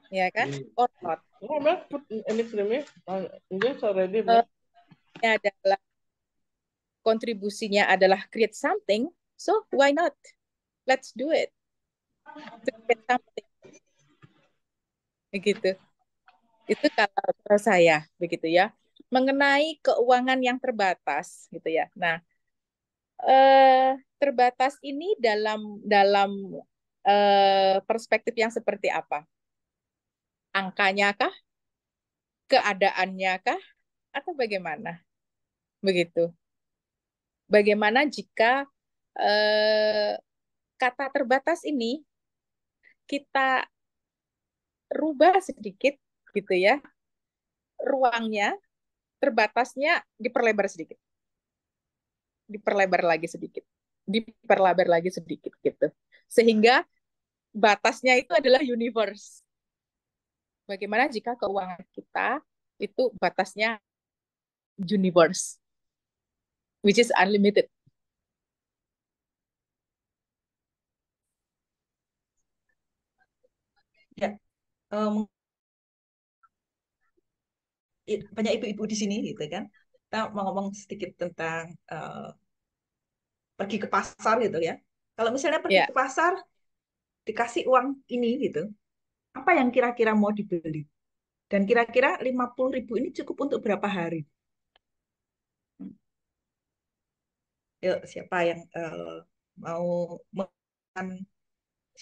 ya kan or not. Adalah kontribusinya adalah create something, so why not? Let's do it. To create something. Begitu. Itu kalau saya begitu ya. Mengenai keuangan yang terbatas gitu ya. Nah, terbatas ini dalam dalam perspektif yang seperti apa? Angkanya kah? Keadaannya kah? Atau bagaimana? Begitu. Bagaimana jika kata terbatas ini kita rubah sedikit gitu ya, ruangnya, terbatasnya diperlebar sedikit, diperlebar lagi sedikit, diperlebar lagi sedikit gitu, sehingga batasnya itu adalah universe. Bagaimana jika keuangan kita itu batasnya universe, which is unlimited. Ya, banyak ibu-ibu di sini gitu kan. Kita mau ngomong sedikit tentang pergi ke pasar gitu ya. Kalau misalnya pergi Ya, ke pasar dikasih uang ini gitu, apa yang kira-kira mau dibeli? Dan kira-kira 50.000 ini cukup untuk berapa hari? Yuk, siapa yang mau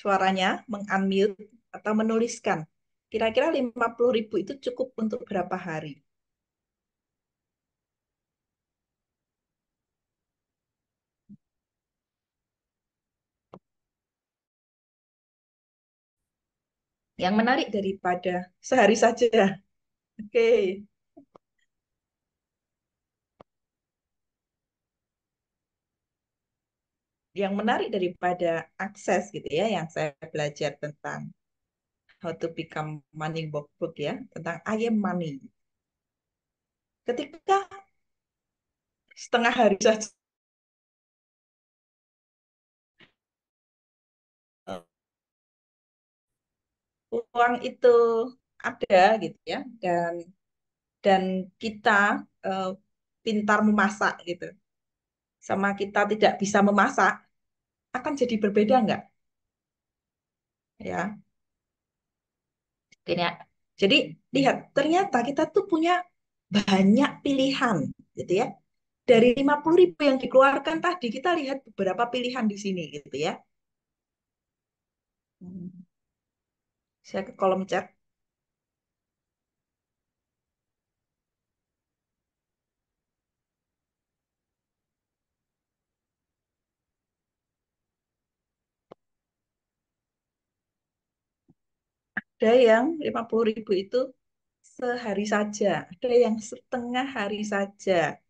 suaranya, meng-unmute atau menuliskan? Kira-kira 50.000 itu cukup untuk berapa hari? Yang menarik daripada sehari saja. Oke. Yang menarik daripada akses gitu ya, yang saya belajar tentang how to become money workbook ya, tentang I am money. Ketika setengah hari saja uang itu ada gitu ya, dan kita eh, pintar memasak gitu, sama kita tidak bisa memasak, akan jadi berbeda nggak? Ya, ya. Jadi lihat, ternyata kita tuh punya banyak pilihan gitu ya. Dari 50.000 yang dikeluarkan tadi, kita lihat beberapa pilihan di sini gitu ya. Saya ke kolom chat. Ada yang 50.000 itu sehari saja, ada yang setengah hari saja,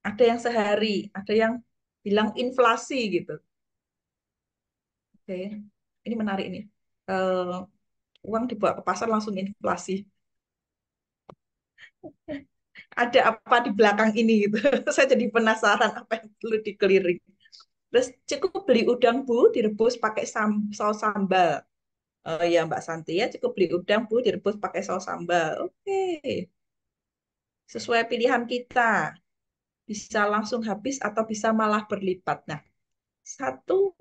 ada yang sehari, ada yang bilang inflasi gitu. Oke, ini menarik ini. Eh, Uang dibawa ke pasar langsung inflasi. Ada apa di belakang ini gitu? Saya jadi penasaran apa yang perlu dikeliling. Terus cukup beli udang Bu, direbus pakai saus sambal. Ya Mbak Santi ya, cukup beli udang Bu, direbus pakai saus sambal. Oke, sesuai pilihan kita. Bisa langsung habis atau bisa malah berlipat. Nah, satu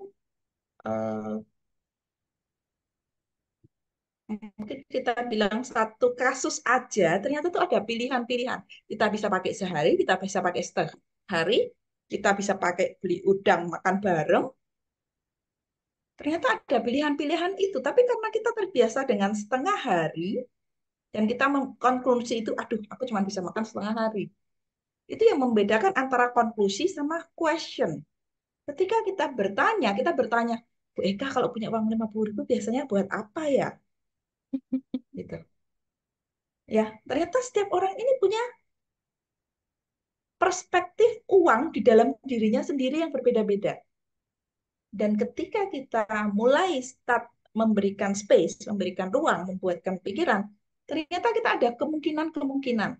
eh, mungkin kita bilang satu kasus aja, ternyata tuh ada pilihan-pilihan. Kita bisa pakai sehari, kita bisa pakai setengah hari, kita bisa pakai beli udang makan bareng. Ternyata ada pilihan-pilihan itu, tapi karena kita terbiasa dengan setengah hari dan kita mengkonklusi itu, aduh, aku cuma bisa makan setengah hari. Itu yang membedakan antara konklusi sama question. Ketika kita bertanya, Bu Eka kalau punya uang 50.000 biasanya buat apa ya? Gitu. Ya, ternyata setiap orang ini punya perspektif uang di dalam dirinya sendiri yang berbeda-beda. Dan ketika kita mulai start memberikan space, memberikan ruang, membuatkan pikiran, ternyata kita ada kemungkinan-kemungkinan.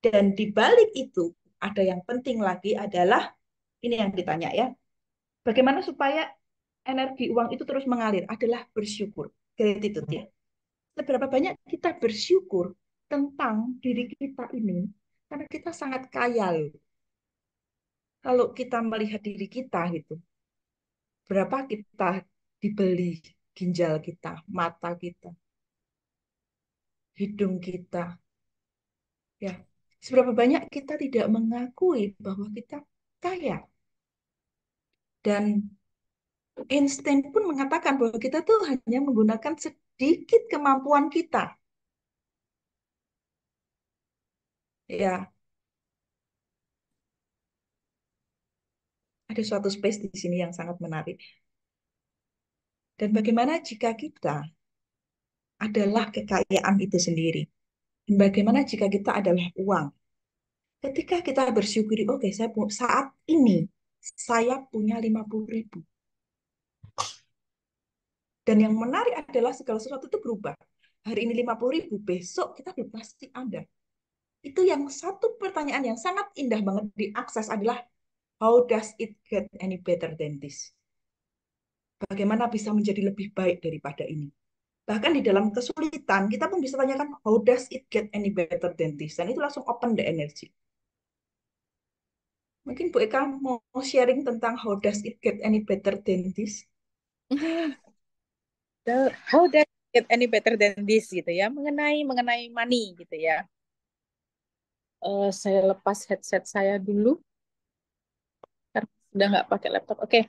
Dan di balik itu, ada yang penting lagi adalah, ini yang ditanya ya, bagaimana supaya energi uang itu terus mengalir? Adalah bersyukur, gratitude ya. Seberapa banyak kita bersyukur tentang diri kita ini, karena kita sangat kaya loh. Kalau kita melihat diri kita gitu, berapa kita dibeli ginjal kita, mata kita, hidung kita, ya. Seberapa banyak kita tidak mengakui bahwa kita kaya. Dan Einstein pun mengatakan bahwa kita tuh hanya menggunakan sedikit kemampuan kita. Ya, ada suatu space di sini yang sangat menarik. Dan bagaimana jika kita adalah kekayaan itu sendiri? Dan bagaimana jika kita adalah uang? Ketika kita bersyukuri, oke, saat ini saya punya 50.000. Dan yang menarik adalah segala sesuatu itu berubah. Hari ini 50.000, besok kita pasti ada. Itu yang satu pertanyaan yang sangat indah banget diakses adalah, how does it get any better than this? Bagaimana bisa menjadi lebih baik daripada ini? Bahkan di dalam kesulitan, kita pun bisa tanyakan, how does it get any better than this? Dan itu langsung open the energy. Mungkin Bu Eka mau sharing tentang how does it get any better than this? How does get any better than this gitu ya, mengenai money gitu ya. Saya lepas headset saya dulu karena sudah nggak pakai laptop. Oke.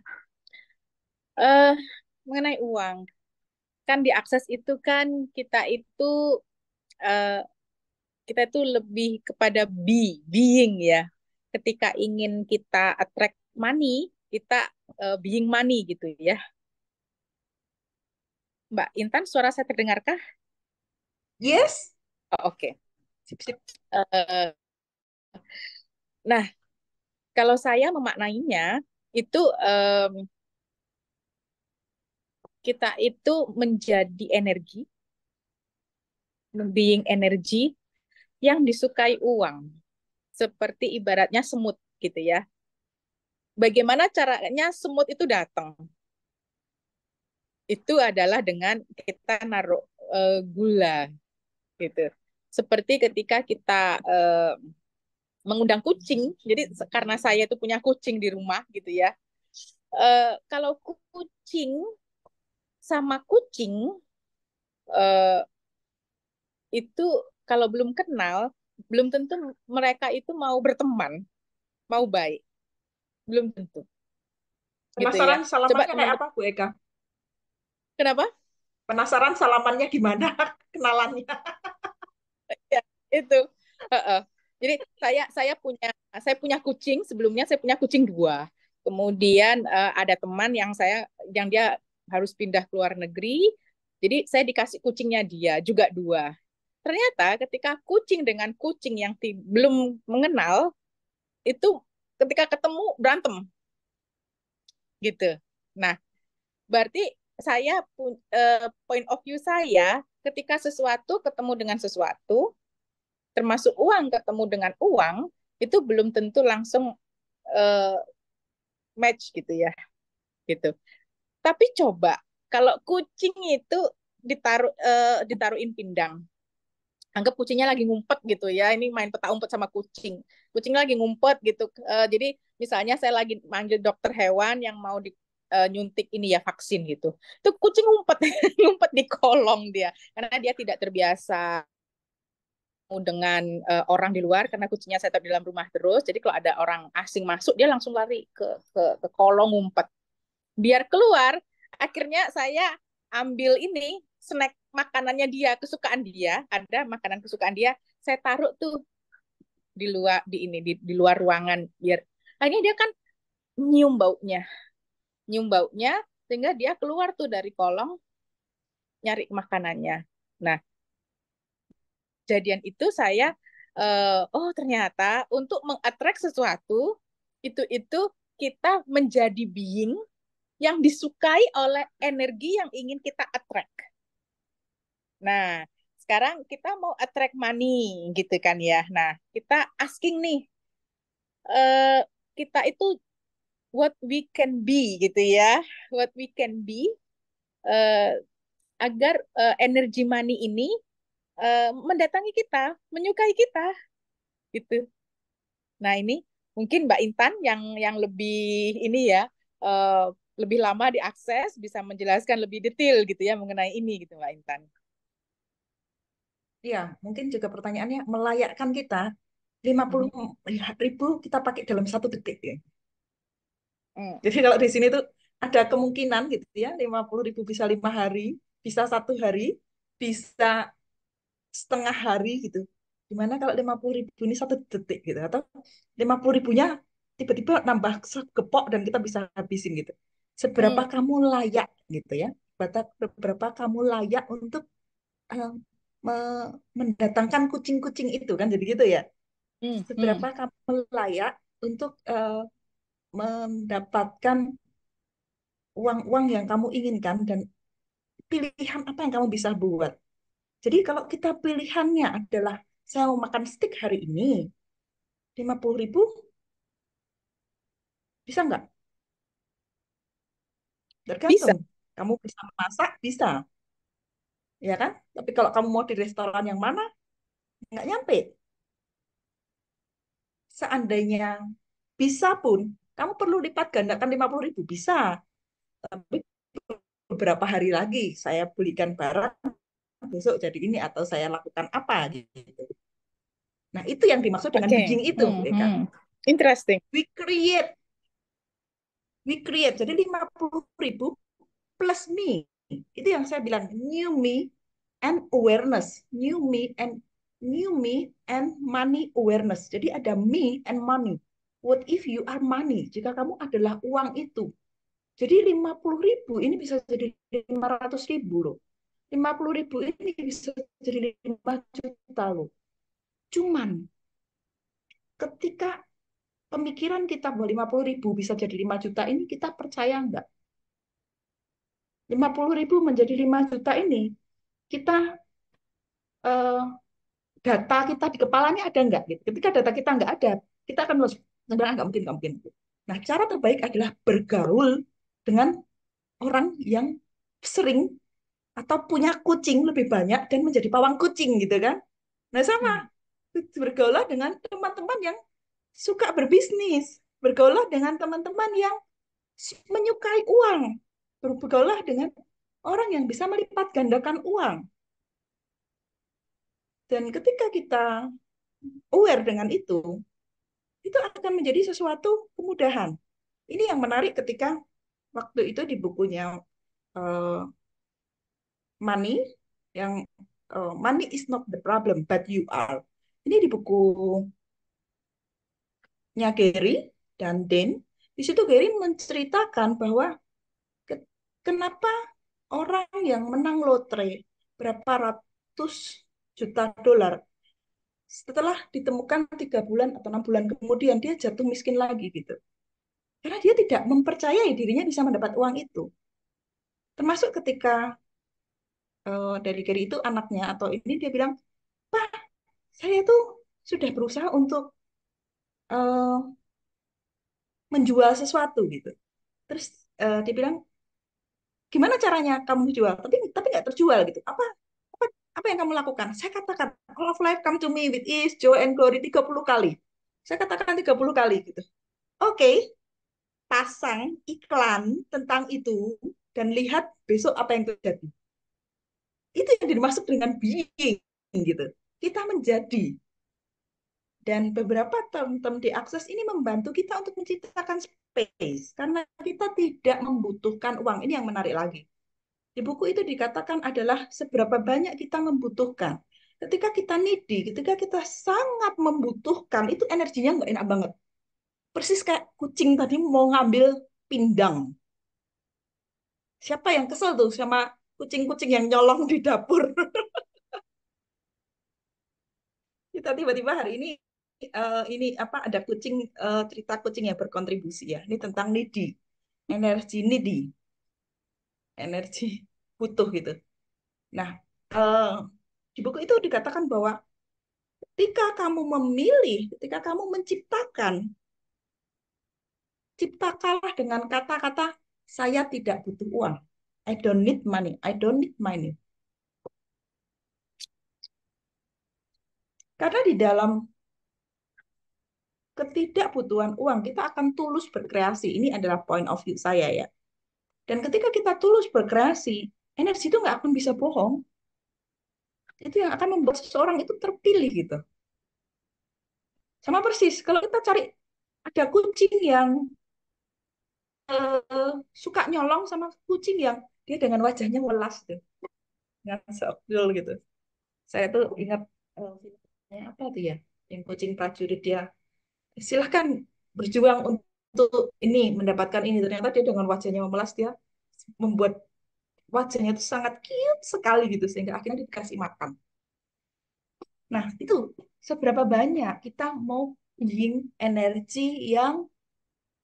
eh Mengenai uang, kan diakses itu kan kita itu eh, kita itu lebih kepada being ya. Ketika ingin kita attract money, kita being money gitu ya. Mbak Intan, suara saya terdengarkah? Yes. Oh, oke. Sip, sip. Eh, nah, kalau saya memaknainya itu kita itu menjadi energi, being energi yang disukai uang, seperti ibaratnya semut gitu ya. Bagaimana caranya semut itu datang? Itu adalah dengan kita naruh gula gitu. Seperti ketika kita mengundang kucing. Jadi karena saya itu punya kucing di rumah gitu ya. Kalau kucing sama kucing eh, itu kalau belum kenal, belum tentu mereka itu mau berteman, mau baik, belum tentu gitu ya. Penasaran Coba salamannya kayak teman-teman, apa, Bu Eka? kenapa? Penasaran salamannya gimana? Kenalannya. Ya, itu. Heeh. Jadi saya punya kucing sebelumnya, saya punya kucing dua. Kemudian ada teman yang dia harus pindah ke luar negeri. Jadi saya dikasih kucingnya dia juga dua. Ternyata ketika kucing dengan kucing yang belum mengenal itu ketika ketemu berantem gitu. Nah, berarti point of view saya ketika sesuatu ketemu dengan sesuatu, termasuk uang ketemu dengan uang, itu belum tentu langsung uh, match gitu ya, gitu. Tapi coba kalau kucing itu ditaruhin pindang, anggap kucingnya lagi ngumpet gitu ya, ini main peta umpet sama kucing, kucing lagi ngumpet gitu. Jadi misalnya saya lagi manggil dokter hewan yang mau nyuntik ini ya vaksin gitu, itu kucing ngumpet ngumpet di kolong dia karena dia tidak terbiasa dengan orang di luar karena kucingnya saya tetap di dalam rumah terus. Jadi kalau ada orang asing masuk dia langsung lari ke kolong ngumpet. Biar keluar, akhirnya saya ambil ini snack makanannya dia, kesukaan dia, ada makanan kesukaan dia, saya taruh tuh di luar ruangan biar akhirnya dia kan nyium baunya, nyium baunya sehingga dia keluar tuh dari kolong nyari makanannya. Nah, kejadian itu saya oh ternyata untuk mengattract sesuatu itu kita menjadi being yang disukai oleh energi yang ingin kita attract. Nah, sekarang kita mau attract money gitu kan ya. Nah, kita asking nih kita itu what we can be gitu ya. What we can be uh, agar energi money ini mendatangi kita, menyukai kita gitu. Nah, ini mungkin Mbak Intan yang lebih ini ya, eh, lebih lama diakses, bisa menjelaskan lebih detail gitu ya mengenai ini gitu Mbak Intan. Ya, mungkin juga pertanyaannya melayakkan kita 50 Mhm. ribu kita pakai dalam 1 detik ya. Mm. Jadi kalau di sini tuh ada kemungkinan gitu ya, 50 ribu bisa 5 hari, bisa 1 hari, bisa setengah hari gitu. Gimana kalau 50 ribu ini 1 detik gitu, atau 50 ribunya tiba-tiba nambah gepok dan kita bisa habisin gitu. Seberapa Mm. kamu layak gitu ya? Berapa kamu layak untuk eh, mendatangkan kucing-kucing itu kan jadi gitu ya. Mm. Seberapa Mm. kamu layak untuk mendapatkan uang-uang yang kamu inginkan dan pilihan apa yang kamu bisa buat. Jadi kalau kita pilihannya adalah saya mau makan steak hari ini, 50 ribu, bisa nggak? Bisa. Tergantung. Kamu bisa masak, bisa. Ya kan? Tapi kalau kamu mau di restoran yang mana, nggak nyampe. Seandainya bisa pun, kamu perlu lipat gandakan 50 ribu. Bisa. Tapi beberapa hari lagi saya belikan barang besok jadi ini atau saya lakukan apa gitu. Nah, itu yang dimaksud dengan Oke. being itu, ya kan? Interesting. We create, jadi 50.000 plus me. Itu yang saya bilang new me and awareness, new me and money awareness. Jadi ada me and money. What if you are money? Jika kamu adalah uang itu. Jadi 50.000 ini bisa jadi 500.000 loh. 50.000 ini bisa jadi 5 juta loh. Cuman ketika pemikiran kita bahwa 50.000 bisa jadi 5 juta ini, kita percaya enggak? 50.000 menjadi 5 juta ini, kita eh, data kita di kepalanya ada enggak? Gitu. Ketika data kita enggak ada, kita akan sebenarnya enggak mungkin. Nah, cara terbaik adalah bergaul dengan orang yang sering atau punya kucing lebih banyak dan menjadi pawang kucing gitu kan. Nah, sama bergaul dengan teman-teman yang suka berbisnis, bergaul dengan teman-teman yang menyukai uang, bergaul dengan orang yang bisa melipat gandakan uang. Dan ketika kita aware dengan itu akan menjadi sesuatu kemudahan. Ini yang menarik ketika waktu itu di bukunya uh, Money, yang Money is not the problem, but you are. Ini di bukunya Gary dan Dan. Di situ Gary menceritakan bahwa kenapa orang yang menang lotre berapa ratus juta dolar setelah ditemukan 3 bulan atau 6 bulan kemudian dia jatuh miskin lagi gitu. Karena dia tidak mempercayai dirinya bisa mendapat uang itu. Termasuk ketika dari Gary itu anaknya atau ini dia bilang, Pak, saya tuh sudah berusaha untuk uh, menjual sesuatu gitu. Terus dia bilang, gimana caranya kamu jual? Tapi nggak terjual gitu. Apa apa yang kamu lakukan? Saya katakan, all of life come to me with ease, joy and glory 30 kali. Saya katakan 30 kali gitu. Oke, pasang iklan tentang itu dan lihat besok apa yang terjadi. Itu yang dimaksud dengan being gitu. Kita menjadi. Dan beberapa term-term di akses ini membantu kita untuk menciptakan space karena kita tidak membutuhkan uang. Ini yang menarik lagi. Di buku itu dikatakan adalah seberapa banyak kita membutuhkan. Ketika kita needy, ketika kita sangat membutuhkan, itu energinya nggak enak banget. Persis kayak kucing tadi mau ngambil pindang. Siapa yang kesel tuh sama kucing-kucing yang nyolong di dapur? Kita tiba-tiba hari ini apa ada kucing cerita kucing yang berkontribusi ya. Ini tentang needy, energi needy, energi butuh gitu. Nah, di buku itu dikatakan bahwa ketika kamu memilih, ketika kamu menciptakan, ciptakanlah dengan kata-kata saya tidak butuh uang. I don't need money. I don't need money. Karena di dalam ketidakbutuhan uang, kita akan tulus berkreasi. Ini adalah point of view saya ya. Dan ketika kita tulus berkreasi, energi itu nggak akan bisa bohong. Itu yang akan membuat seseorang itu terpilih gitu. Sama persis, kalau kita cari ada kucing yang suka nyolong sama kucing yang dia dengan wajahnya welas tuh, dengan seokul gitu. Saya tuh ingat filmnya apa tuh ya, yang kucing prajurit dia silahkan berjuang untuk ini mendapatkan ini. Ternyata dia dengan wajahnya memelas dia membuat wajahnya itu sangat cute sekali gitu sehingga akhirnya dikasih makan. Nah, itu seberapa banyak kita mau being energi yang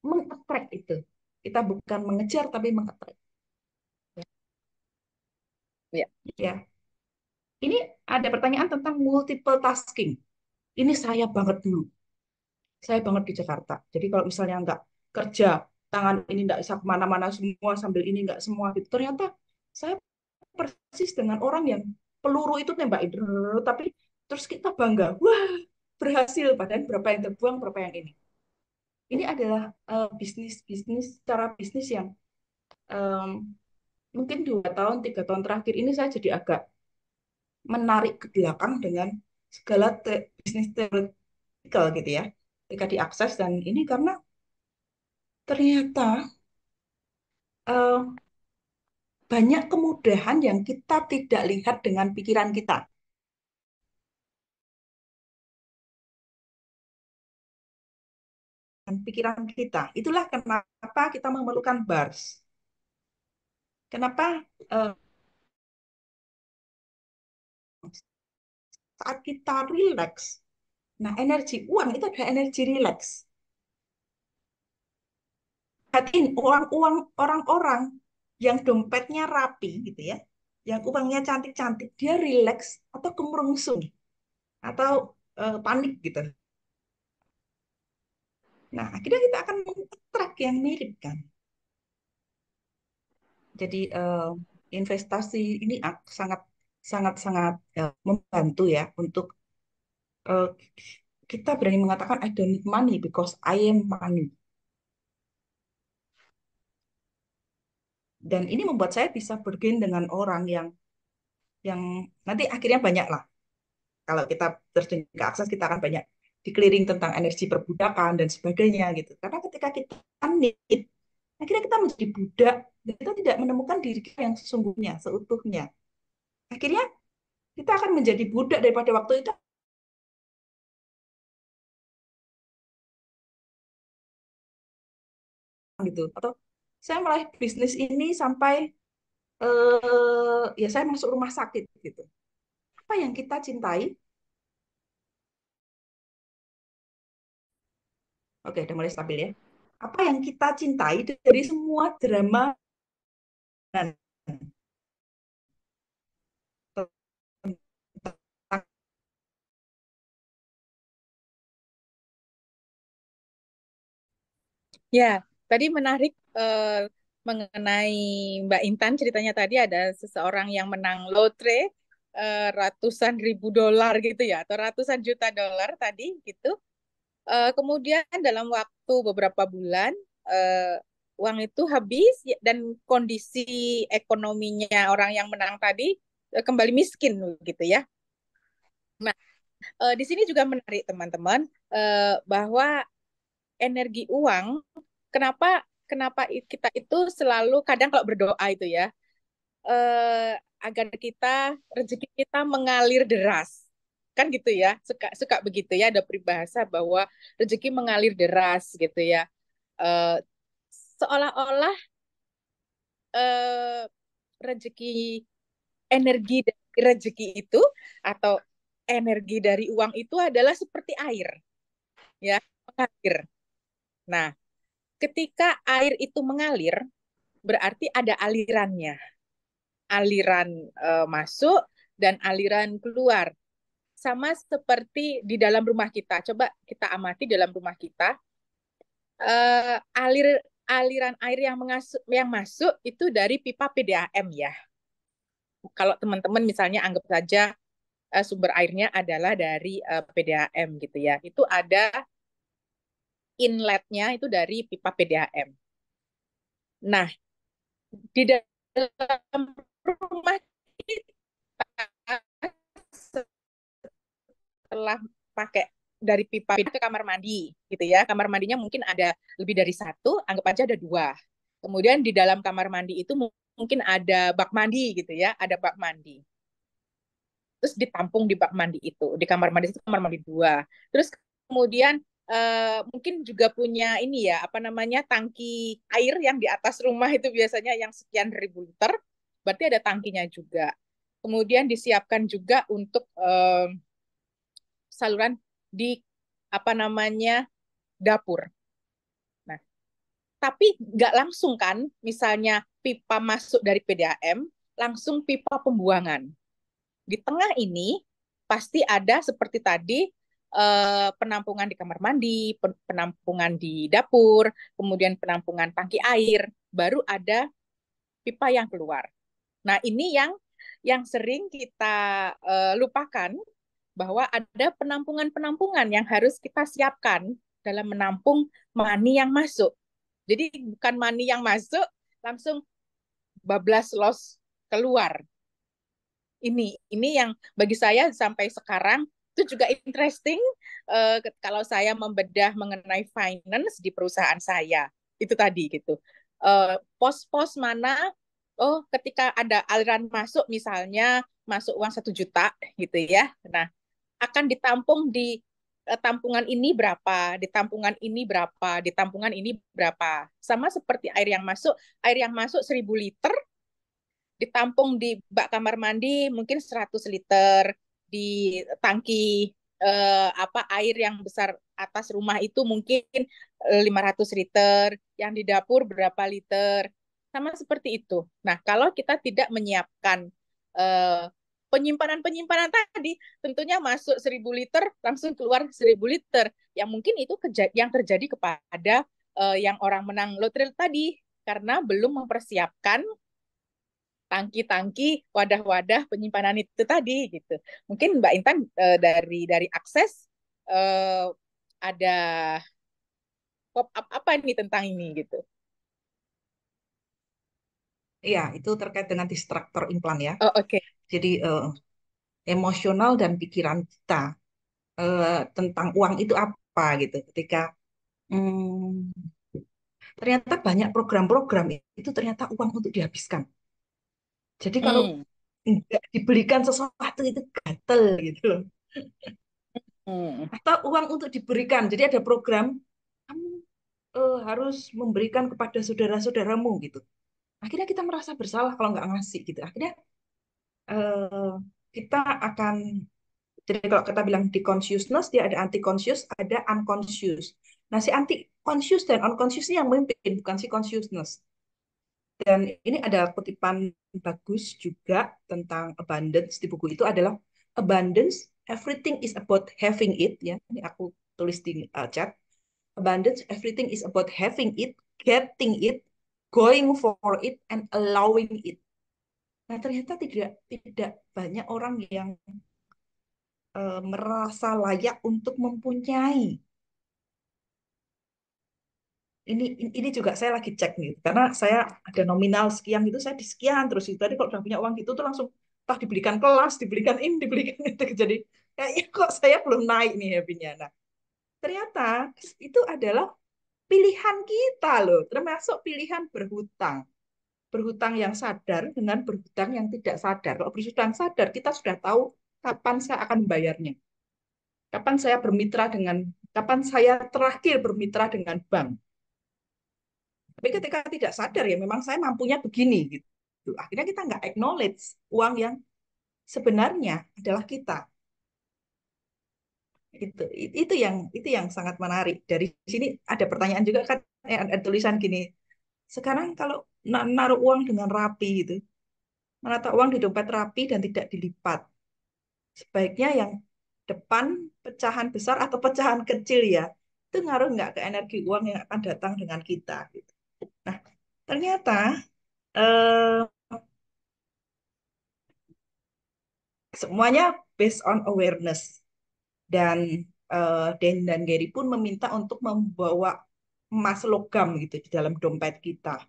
mengattract itu. Kita bukan mengejar tapi mengattract. Ya. Ya. Ini ada pertanyaan tentang multiple tasking. Ini saya banget dulu. Saya banget di Jakarta. Jadi kalau misalnya nggak kerja, tangan ini nggak bisa kemana-mana semua, sambil ini nggak semua gitu. Ternyata saya persis dengan orang yang peluru itu nembakin, tapi terus kita bangga, wah berhasil. Padahal berapa yang terbuang, berapa yang ini. Ini adalah bisnis cara bisnis yang um, mungkin 2 tahun, 3 tahun terakhir ini saya jadi agak menarik ke belakang dengan segala bisnis teoretikal gitu ya. Ketika diakses dan ini karena ternyata eh, banyak kemudahan yang kita tidak lihat dengan pikiran kita. Dan pikiran kita. Itulah kenapa kita memerlukan bars. Kenapa eh, saat kita rileks, nah energi uang itu adalah energi rileks. Hatiin uang-uang orang-orang yang dompetnya rapi gitu ya, yang uangnya cantik-cantik, dia rileks atau kemerungsung atau panik gitu. Nah, akhirnya kita akan track yang mirip kan. Jadi investasi ini sangat sangat sangat membantu ya untuk eh, kita berani mengatakan I don't need money because I am money. Dan ini membuat saya bisa bergain dengan orang yang nanti akhirnya banyak lah. Kalau kita terjun ke akses, kita akan banyak dikeliling tentang energi perbudakan dan sebagainya gitu. Karena ketika kita need, akhirnya kita menjadi budak dan kita tidak menemukan diri kita yang sesungguhnya, seutuhnya. Akhirnya kita akan menjadi budak daripada waktu itu gitu. Atau saya mulai bisnis ini sampai ya saya masuk rumah sakit gitu. Apa yang kita cintai? Oke, udah mulai stabil ya. Apa yang kita cintai dari semua drama dan Ya, tadi menarik mengenai Mbak Intan ceritanya tadi ada seseorang yang menang lotre ratusan ribu dolar gitu ya, atau ratusan juta dolar tadi gitu. Kemudian dalam waktu beberapa bulan eh, uang itu habis dan kondisi ekonominya orang yang menang tadi kembali miskin gitu ya. Nah, di sini juga menarik teman-teman bahwa energi uang, kenapa kenapa kita itu selalu kadang kalau berdoa itu ya agar kita rezeki kita mengalir deras, kan gitu ya, suka suka begitu ya, ada peribahasa bahwa rezeki mengalir deras gitu ya. Eh, Seolah-olah eh, rezeki energi dari rezeki itu atau energi dari uang itu adalah seperti air ya, mengalir. Nah, ketika air itu mengalir berarti ada alirannya, aliran masuk dan aliran keluar. Sama seperti di dalam rumah kita. Coba kita amati dalam rumah kita, eh, alir aliran air yang masuk itu dari pipa PDAM ya. Kalau teman-teman misalnya anggap saja sumber airnya adalah dari PDAM gitu ya. Itu ada inletnya itu dari pipa PDAM. Nah, di dalam rumah kita setelah pakai dari pipa ke kamar mandi gitu ya. Kamar mandinya mungkin ada lebih dari satu, anggap aja ada dua. Kemudian di dalam kamar mandi itu mungkin ada bak mandi gitu ya, ada bak mandi. Terus ditampung di bak mandi itu, di kamar mandi itu kamar mandi dua. Terus kemudian mungkin juga punya ini ya, apa namanya, tangki air yang di atas rumah itu biasanya yang sekian ribu liter, berarti ada tangkinya juga. Kemudian disiapkan juga untuk saluran di apa namanya dapur. Nah, tapi nggak langsung kan, misalnya pipa masuk dari PDAM, langsung pipa pembuangan. Di tengah ini pasti ada seperti tadi penampungan di kamar mandi, penampungan di dapur, kemudian penampungan tangki air, baru ada pipa yang keluar. Nah, ini yang sering kita lupakan bahwa ada penampungan-penampungan yang harus kita siapkan dalam menampung money yang masuk. Jadi bukan money yang masuk langsung bablas los keluar. Ini yang bagi saya sampai sekarang itu juga interesting, kalau saya membedah mengenai finance di perusahaan saya itu tadi gitu. Pos-pos mana, oh ketika ada aliran masuk misalnya masuk uang 1 juta gitu ya, nah akan ditampung di tampungan ini berapa, di tampungan ini berapa, di tampungan ini berapa. Sama seperti air yang masuk 1.000 liter ditampung di bak kamar mandi mungkin 100 liter, di tangki air yang besar atas rumah itu mungkin 500 liter, yang di dapur berapa liter. Sama seperti itu. Nah, kalau kita tidak menyiapkan eh, penyimpanan-penyimpanan tadi, tentunya masuk 1.000 liter, langsung keluar 1.000 liter. Yang mungkin itu yang terjadi kepada yang orang menang lotre tadi, karena belum mempersiapkan tangki-tangki, wadah-wadah penyimpanan itu tadi gitu. Mungkin Mbak Intan dari akses eh, ada pop up apa ini tentang ini gitu. Iya, itu terkait dengan distraktor implan ya. Oh, oke. Jadi emosional dan pikiran kita tentang uang itu apa gitu. Ketika hmm, ternyata banyak program-program itu ternyata uang untuk dihabiskan. Jadi kalau Hmm. nggak dibelikan sesuatu itu gatel gitu loh. Hmm. Atau uang untuk diberikan. Jadi ada program kamu harus memberikan kepada saudara-saudaramu gitu. Akhirnya kita merasa bersalah kalau nggak ngasih gitu. Akhirnya eh, kita akan, jadi kalau kita bilang di consciousness, dia ada anti conscious, ada unconscious. Nah, si anti conscious dan unconscious ini yang memimpin, bukan si consciousness. Dan ini ada kutipan bagus juga tentang abundance di buku itu adalah abundance, everything is about having it ya. Ini aku tulis di chat. Abundance, everything is about having it, getting it, going for it, and allowing it. Nah, ternyata tidak banyak orang yang merasa layak untuk mempunyai. Ini juga saya lagi cek nih, karena saya ada nominal sekian itu, saya di sekian terus itu. Tadi kalau udah punya uang gitu tuh langsung entah dibelikan kelas, dibelikan ini, dibelikan itu. Jadi kayaknya kok saya belum naik nih happy-nya. Nah, ternyata itu adalah pilihan kita loh, termasuk pilihan berhutang. Berhutang yang sadar dengan berhutang yang tidak sadar. Kalau berhutang sadar, kita sudah tahu kapan saya akan membayarnya. Kapan saya terakhir bermitra dengan bank. Tapi ketika tidak sadar ya memang saya mampunya begini gitu. Akhirnya kita nggak acknowledge uang yang sebenarnya adalah kita. Itu yang sangat menarik. Dari sini ada pertanyaan juga kan, ada tulisan gini. Sekarang kalau naruh uang dengan rapi gitu, menata uang di dompet rapi dan tidak dilipat. Sebaiknya yang depan pecahan besar atau pecahan kecil ya. Itu ngaruh nggak ke energi uang yang akan datang dengan kita gitu. Nah, ternyata eh, semuanya based on awareness. Dan Dan dan Gary pun meminta untuk membawa emas logam gitu di dalam dompet kita.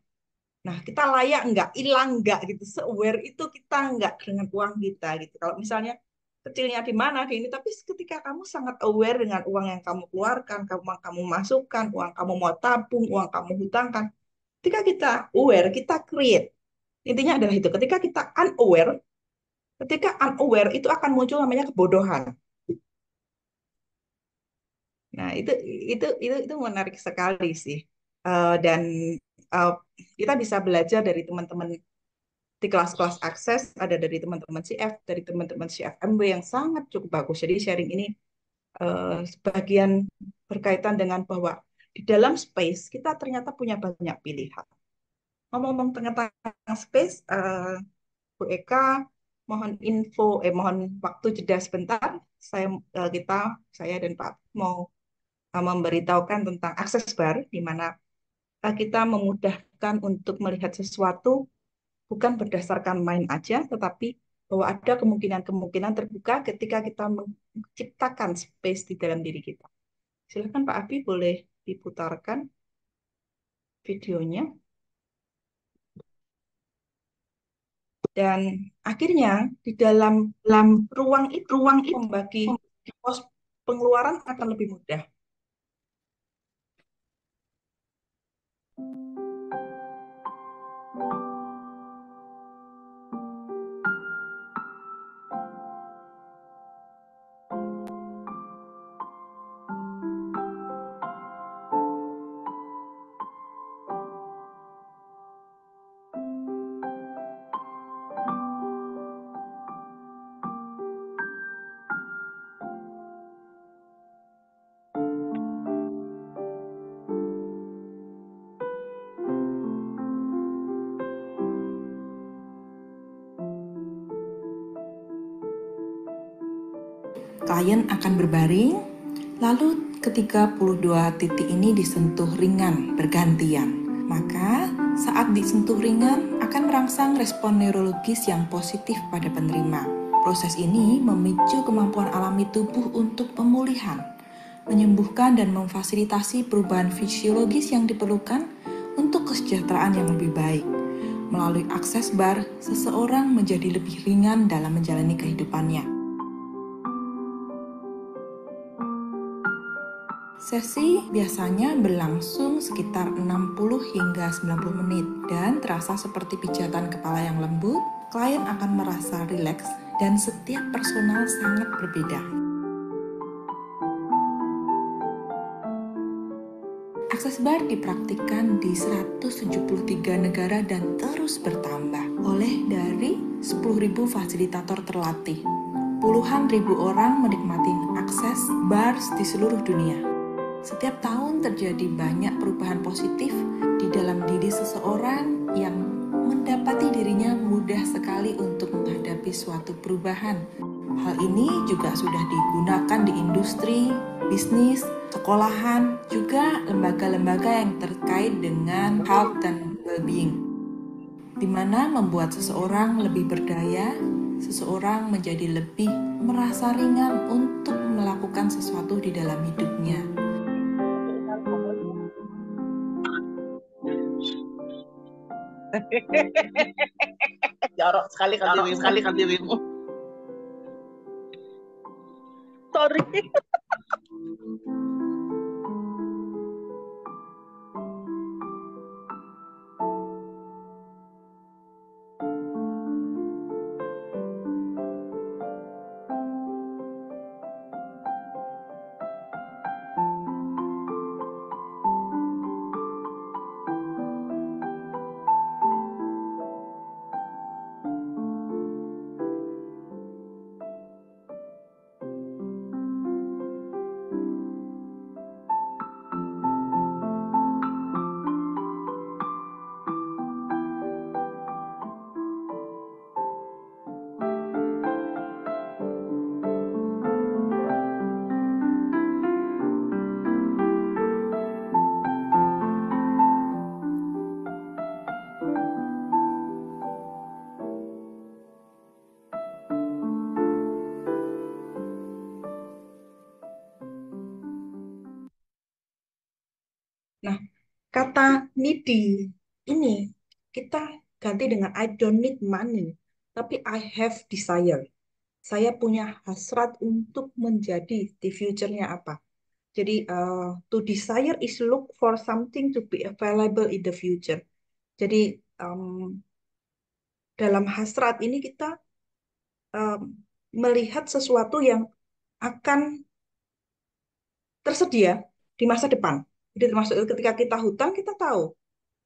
Nah, kita layak nggak, hilang nggak gitu, se-aware itu kita nggak dengan uang kita gitu. Kalau misalnya kecilnya di mana di ini, tapi ketika kamu sangat aware dengan uang yang kamu keluarkan, kamu masukkan, uang kamu mau tabung, uang kamu hutangkan. Ketika kita aware, kita create. Intinya adalah itu. Ketika unaware itu akan muncul namanya kebodohan. Nah, itu menarik sekali sih. Dan eh, kita bisa belajar dari teman-teman di kelas-kelas akses, ada dari teman-teman CF, dari teman-teman CFMW yang sangat cukup bagus. Jadi sharing ini sebagian berkaitan dengan bahwa di dalam space kita ternyata punya banyak pilihan. Ngomong-ngomong tentang space, Bu Eka, mohon waktu jeda sebentar. Kita, saya dan Pak mau memberitahukan tentang akses bar, di mana kita memudahkan untuk melihat sesuatu bukan berdasarkan main aja, tetapi bahwa ada kemungkinan-kemungkinan terbuka ketika kita menciptakan space di dalam diri kita. Silakan Pak Abi, boleh diputarkan videonya. Dan akhirnya di dalam ruang itu membagi pos pengeluaran akan lebih mudah. Klien akan berbaring, lalu ke-32 titik ini disentuh ringan bergantian. Maka saat disentuh ringan akan merangsang respon neurologis yang positif pada penerima. Proses ini memicu kemampuan alami tubuh untuk pemulihan, menyembuhkan dan memfasilitasi perubahan fisiologis yang diperlukan untuk kesejahteraan yang lebih baik. Melalui akses bar, seseorang menjadi lebih ringan dalam menjalani kehidupannya. Sesi biasanya berlangsung sekitar 60 hingga 90 menit dan terasa seperti pijatan kepala yang lembut. Klien akan merasa rileks dan setiap personal sangat berbeda. Akses bar dipraktikkan di 173 negara dan terus bertambah oleh dari 10.000 fasilitator terlatih. Puluhan ribu orang menikmati akses bar di seluruh dunia. Setiap tahun terjadi banyak perubahan positif di dalam diri seseorang yang mendapati dirinya mudah sekali untuk menghadapi suatu perubahan. Hal ini juga sudah digunakan di industri, bisnis, sekolahan, juga lembaga-lembaga yang terkait dengan health dan well-being, di mana membuat seseorang lebih berdaya, seseorang menjadi lebih merasa ringan untuk melakukan sesuatu di dalam hidupnya. Jorok sekali dirimu. Sorry. Nah, kata needy ini kita ganti dengan I don't need money, tapi I have desire. Saya punya hasrat untuk menjadi di future-nya apa. Jadi to desire is look for something to be available in the future. Jadi dalam hasrat ini kita um, melihat sesuatu yang akan tersedia di masa depan. Jadi termasuk ketika kita hutang, kita tahu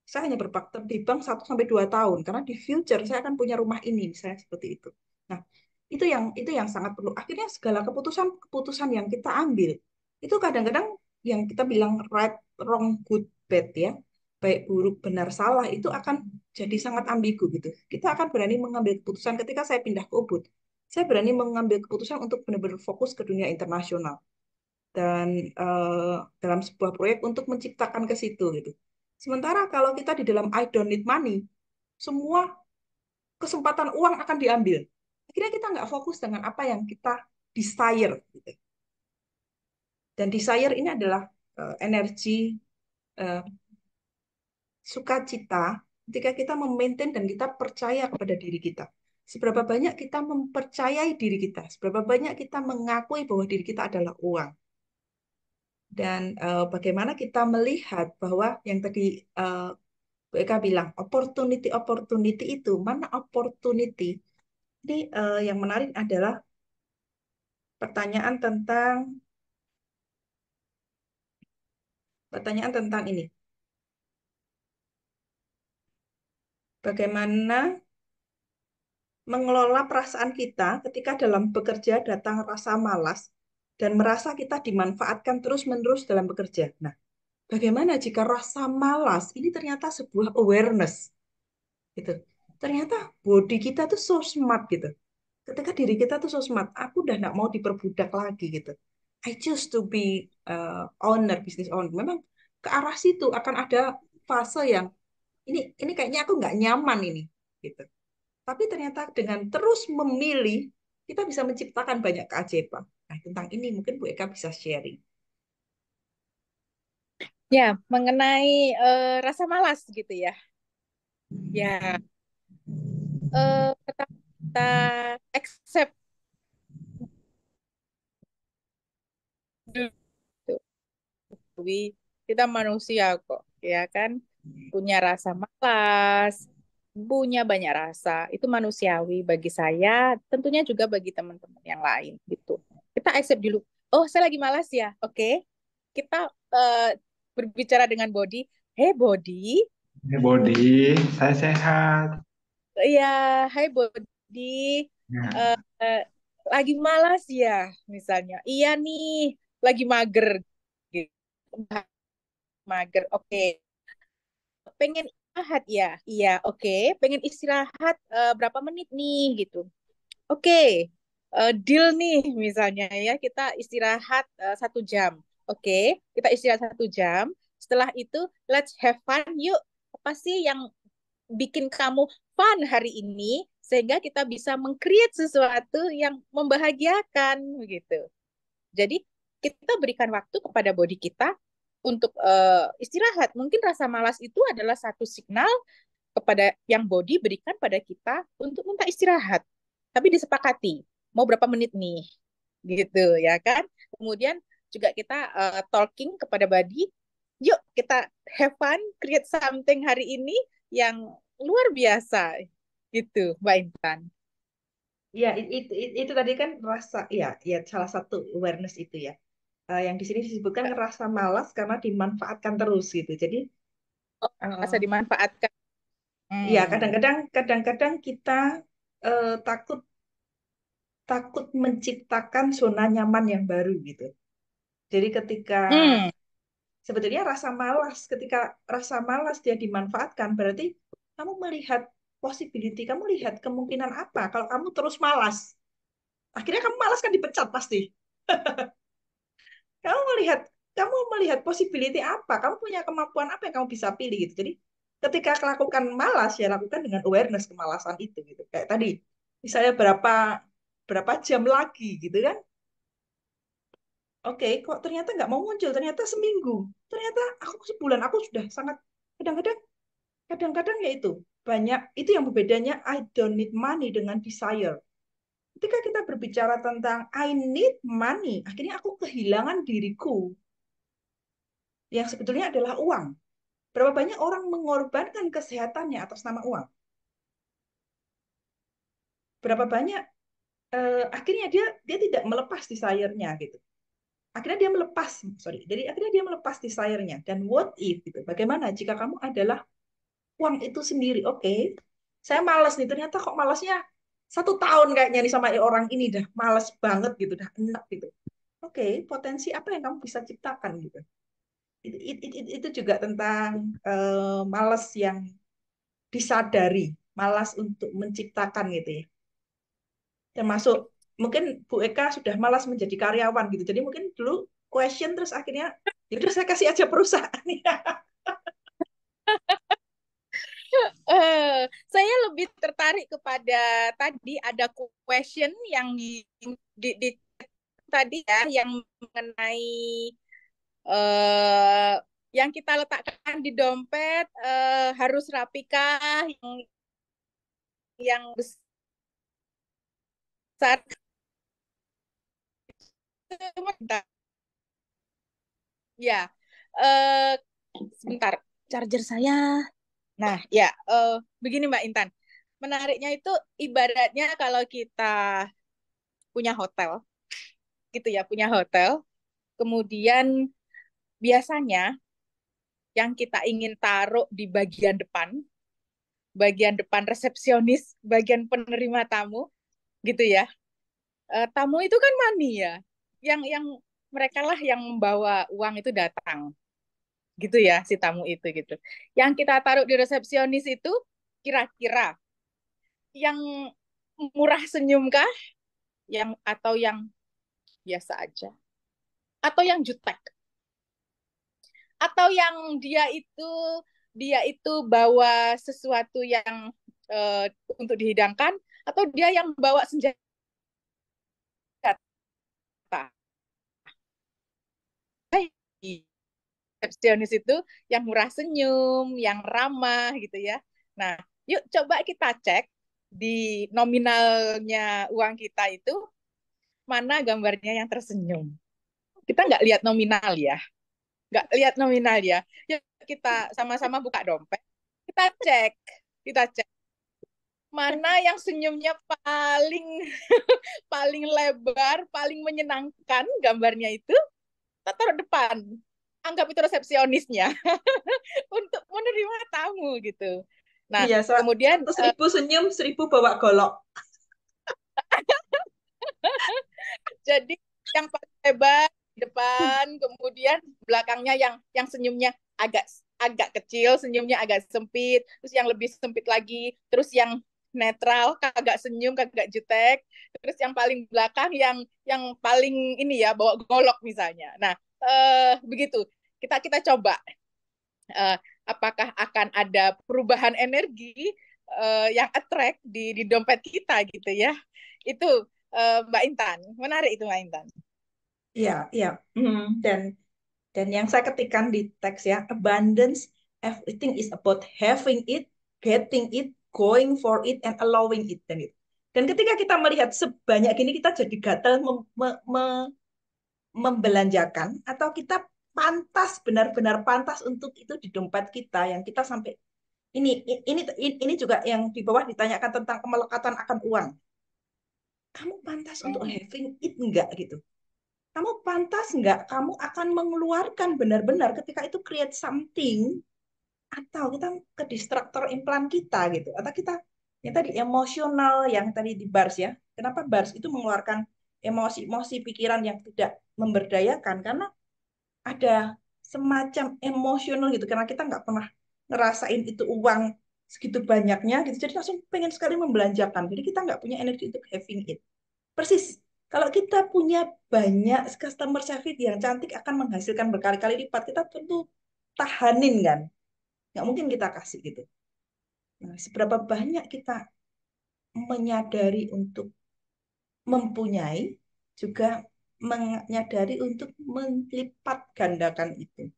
saya hanya berpraktek di bank 1 sampai 2 tahun karena di future saya akan punya rumah ini, misalnya seperti itu. Nah, itu yang sangat perlu. Akhirnya segala keputusan yang kita ambil itu kadang-kadang yang kita bilang right, wrong, good, bad ya, baik buruk, benar, salah itu akan jadi sangat ambigu gitu. Kita akan berani mengambil keputusan ketika saya pindah ke Ubud. Saya berani mengambil keputusan untuk benar-benar fokus ke dunia internasional dan dalam sebuah proyek untuk menciptakan ke situ gitu. Sementara kalau kita di dalam I don't need money, semua kesempatan uang akan diambil. Akhirnya kita nggak fokus dengan apa yang kita desire. Gitu. Dan desire ini adalah energi sukacita ketika kita memaintain dan kita percaya kepada diri kita. Seberapa banyak kita mempercayai diri kita, seberapa banyak kita mengakui bahwa diri kita adalah uang. Dan bagaimana kita melihat bahwa yang tadi Bu Eka bilang, opportunity itu, mana opportunity? Ini yang menarik adalah pertanyaan tentang ini. Bagaimana mengelola perasaan kita ketika dalam bekerja datang rasa malas dan merasa kita dimanfaatkan terus-menerus dalam bekerja. Nah, bagaimana jika rasa malas ini ternyata sebuah awareness gitu. Ternyata body kita tuh so smart gitu. Ketika diri kita tuh so smart, aku udah nggak mau diperbudak lagi gitu. I choose to be owner, business owner. Memang ke arah situ akan ada fase yang ini kayaknya aku nggak nyaman ini gitu. Tapi ternyata dengan terus memilih, kita bisa menciptakan banyak keajaiban. Nah, tentang ini mungkin Bu Eka bisa sharing. Ya, mengenai rasa malas gitu ya. Ya, pertama kita accept dulu. Kita manusia kok, ya kan? Punya rasa malas, punya banyak rasa. Itu manusiawi bagi saya, tentunya juga bagi teman-teman yang lain gitu. Kita accept dulu. Oh, saya lagi malas ya. Oke. Kita eh, berbicara dengan body. Hey body, Ini body, saya sehat. ya, hai body, Ya. eh, eh, lagi malas ya, misalnya. Iya nih, lagi mager. Gitu. Mager, oke. Pengen istirahat ya? Iya, oke. Pengen istirahat berapa menit nih gitu. Oke, deal nih misalnya ya kita istirahat 1 jam. Oke, kita istirahat 1 jam. Setelah itu let's have fun. Yuk, apa sih yang bikin kamu fun hari ini sehingga kita bisa meng-create sesuatu yang membahagiakan begitu. Jadi kita berikan waktu kepada body kita untuk istirahat. Mungkin rasa malas itu adalah satu signal kepada yang body berikan pada kita untuk minta istirahat. Tapi disepakati mau berapa menit nih, gitu ya kan? Kemudian juga kita talking kepada body, yuk kita have fun, create something hari ini yang luar biasa, gitu, Mbak Intan. Ya, itu tadi kan rasa, ya, ya salah satu awareness itu ya. Yang di sini disebutkan rasa malas karena dimanfaatkan terus gitu. Jadi, Oh, masa eh, dimanfaatkan. ya Hmm. kadang-kadang kita takut takut menciptakan zona nyaman yang baru gitu. Jadi Hmm. sebetulnya ketika rasa malas dia dimanfaatkan, berarti kamu melihat possibility, kamu lihat kemungkinan apa kalau kamu terus malas. Akhirnya kamu malas kan dipecat pasti. Kamu melihat possibility apa? Kamu punya kemampuan apa yang kamu bisa pilih gitu. Jadi ketika lakukan malas ya lakukan dengan awareness kemalasan itu gitu. Kayak tadi misalnya berapa berapa jam lagi gitu kan. Oke, kok ternyata nggak mau muncul, ternyata seminggu, ternyata aku sebulan, aku sudah sangat kadang-kadang kadang-kadang ya itu banyak itu yang berbedanya I don't need money dengan desire. Ketika kita berbicara tentang I need money, akhirnya aku kehilangan diriku yang sebetulnya adalah uang. Berapa banyak orang mengorbankan kesehatannya atas nama uang? Berapa banyak akhirnya dia dia tidak melepas desire-nya gitu. Akhirnya dia melepas, sorry. Jadi akhirnya dia melepas desire-nya. Dan what if gitu? Bagaimana jika kamu adalah uang itu sendiri? Oke, saya malas nih. Ternyata kok malasnya 1 tahun kayaknya nih sama orang ini dah malas banget gitu, dah enak gitu. Oke, potensi apa yang kamu bisa ciptakan gitu? Itu juga tentang malas yang disadari, malas untuk menciptakan gitu ya. Termasuk mungkin Bu Eka sudah malas menjadi karyawan gitu. Jadi mungkin dulu question terus akhirnya ya udah saya kasih aja perusahaan. Saya lebih tertarik kepada tadi ada question yang di tadi ya yang mengenai Yang kita letakkan di dompet harus rapikah, yang besar. Ya, eh, sebentar, charger saya. Nah, ya, begini Mbak Intan. Menariknya itu ibaratnya kalau kita punya hotel, gitu ya, punya hotel. Kemudian biasanya yang kita ingin taruh di bagian depan resepsionis, bagian penerima tamu, gitu ya. Tamu itu kan money ya, yang mereka lah yang membawa uang itu datang, gitu ya, si tamu itu gitu. Yang kita taruh di resepsionis itu kira-kira yang murah senyum kah, yang atau yang biasa aja, atau yang jutek, atau yang dia itu bawa sesuatu yang eh, untuk dihidangkan, atau dia yang bawa senjata. Resepsionis itu yang murah senyum, yang ramah gitu ya. Nah, yuk coba kita cek di nominalnya uang kita itu mana gambarnya yang tersenyum. Kita nggak lihat nominal ya, nggak lihat nominal ya. Yuk kita sama-sama buka dompet, kita cek, kita cek mana yang senyumnya paling paling lebar, paling menyenangkan gambarnya itu, kita taruh depan. Anggap itu resepsionisnya untuk menerima tamu gitu. Nah, Iya, kemudian 100.000 senyum, 1.000 bawa golok. jadi yang paling lebar di depan, kemudian belakangnya yang senyumnya agak agak kecil, senyumnya agak sempit, terus yang lebih sempit lagi, terus yang netral, kagak senyum, kagak jutek, terus yang paling belakang yang paling ini ya bawa golok misalnya. Nah, begitu. Kita kita coba eh, apakah akan ada perubahan energi yang attract di dompet kita gitu ya. Itu Mbak Intan, menarik itu Mbak Intan. Iya, iya. Dan yang saya ketikkan di teks ya, abundance, everything is about having it, getting it, going for it, and allowing it. Dan ketika kita melihat sebanyak ini, kita jadi gatal membelanjakan, atau kita pantas, benar-benar pantas untuk itu di dompet kita, yang kita sampai ini ini juga yang di bawah ditanyakan tentang kemelekatan akan uang. Kamu pantas untuk having it enggak gitu? Kamu pantas enggak? Kamu akan mengeluarkan benar-benar ketika itu create something, atau kita ke distraktor implan kita gitu, atau kita yang tadi emosional, yang tadi di bars ya. Kenapa bars itu mengeluarkan emosi-emosi pikiran yang tidak memberdayakan? Karena ada semacam emosional gitu, karena kita nggak pernah ngerasain itu uang segitu banyaknya gitu, jadi langsung pengen sekali membelanjakan, jadi kita nggak punya energi untuk having it. Persis, kalau kita punya banyak customer service yang cantik akan menghasilkan berkali-kali lipat, kita tentu tahanin kan, nggak mungkin kita kasih gitu. Nah, seberapa banyak kita menyadari untuk mempunyai, juga menyadari untuk melipat gandakan itu,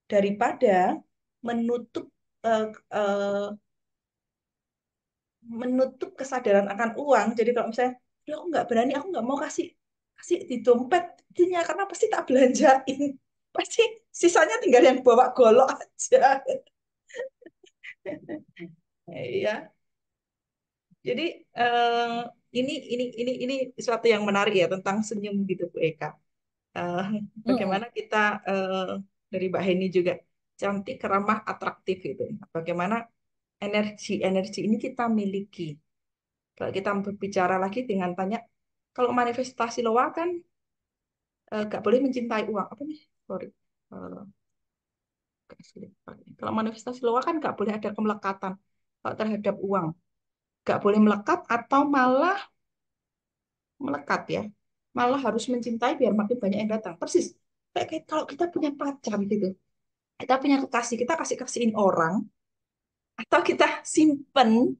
daripada menutup eh, eh, menutup kesadaran akan uang. Jadi kalau misalnya, "Duh, aku nggak berani, aku nggak mau kasih kasih di dompet intinya, karena pasti tak belanjain, pasti sisanya tinggal yang bawa golok aja." Iya, jadi eh, ini sesuatu yang menarik ya tentang senyum gitu Bu Eka. Eh, Mm-mm. Bagaimana kita dari Mbak Heni juga, cantik, ramah, atraktif gitu. Bagaimana energi-energi ini kita miliki. Kalau kita berbicara lagi dengan tanya, kalau manifestasi loa kan nggak boleh mencintai uang. Apa nih? Sorry. Eh, Kalau manifestasi loa kan nggak boleh ada kemelekatan terhadap uang. Nggak boleh melekat atau malah melekat ya. Malah harus mencintai biar makin banyak yang datang. Persis. Kayak kalau kita punya pacar gitu. Kita punya kekasih, kita kasih-kasihin orang, atau kita simpen,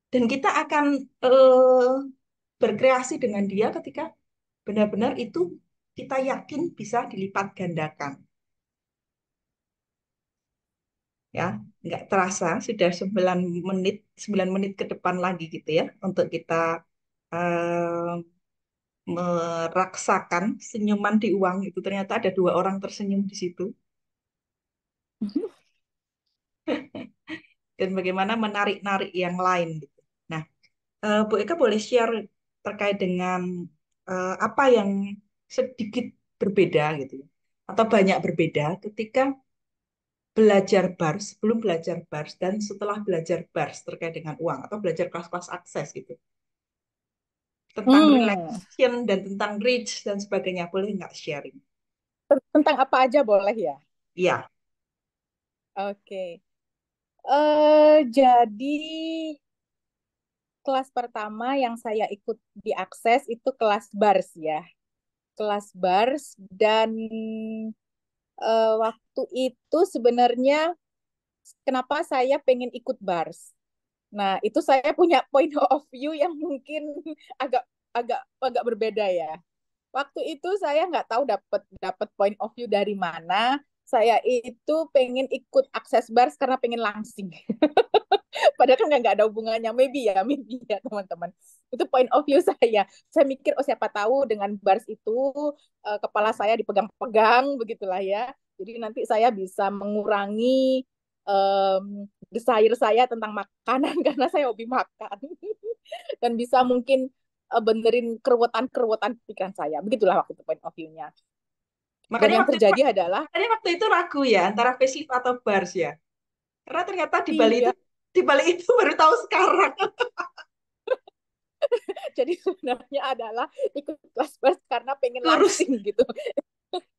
dan kita akan eh, berkreasi dengan dia ketika benar-benar itu kita yakin bisa dilipat gandakan. ya. Nggak terasa sudah 9 menit ke depan lagi gitu ya untuk kita eh, meraksakan senyuman di uang itu. Ternyata ada 2 orang tersenyum di situ dan bagaimana menarik-narik yang lain gitu. Nah, Bu Eka boleh share terkait dengan apa yang sedikit berbeda gitu ya, atau banyak berbeda ketika belajar bars, sebelum belajar bars dan setelah belajar bars terkait dengan uang atau belajar kelas-kelas akses gitu. Tentang Hmm, relation dan tentang reach dan sebagainya. Boleh nggak sharing? tentang apa aja boleh ya? Iya. Oke. Jadi kelas pertama yang saya ikut di Akses itu kelas bars ya. Kelas bars dan waktu itu sebenarnya kenapa saya pengen ikut bars. Nah, itu saya punya point of view yang mungkin agak agak agak berbeda ya. Waktu itu saya nggak tahu dapat dapat point of view dari mana. Saya itu pengen ikut akses bars karena pengen langsing. Padahal kan nggak ada hubungannya. Maybe ya teman-teman. Itu point of view saya. Saya mikir, oh siapa tahu dengan bars itu kepala saya dipegang-pegang begitulah ya. Jadi nanti saya bisa mengurangi desire saya tentang makanan karena saya hobi makan dan bisa mungkin benerin keruwetan-keruwetan pikiran saya. Begitulah waktu itu point of view-nya. Dan Makanya yang waktu itu, terjadi adalah, makanya waktu itu ragu ya antara facelift atau bars ya. Karena ternyata iya, di Bali itu baru tahu sekarang. jadi sebenarnya adalah ikut kelas bars karena pengen Kurus. langsing gitu.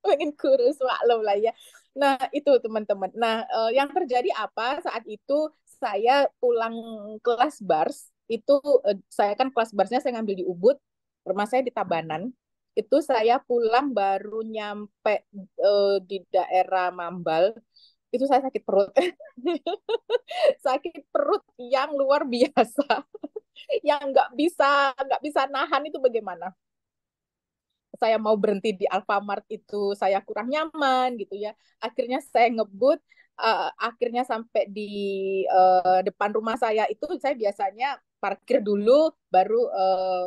Pengen kurus, maklum lah ya. Nah, itu teman-teman. Nah, yang terjadi apa saat itu saya pulang kelas bars, itu saya kan kelas barsnya saya ngambil di Ubud, rumah saya di Tabanan. Itu saya pulang baru nyampe di daerah Mambal, itu saya sakit perut. Sakit perut yang luar biasa, yang nggak bisa nahan itu bagaimana. Saya mau berhenti di Alfamart itu saya kurang nyaman gitu ya. Akhirnya saya ngebut, akhirnya sampai di depan rumah saya itu saya biasanya parkir dulu baru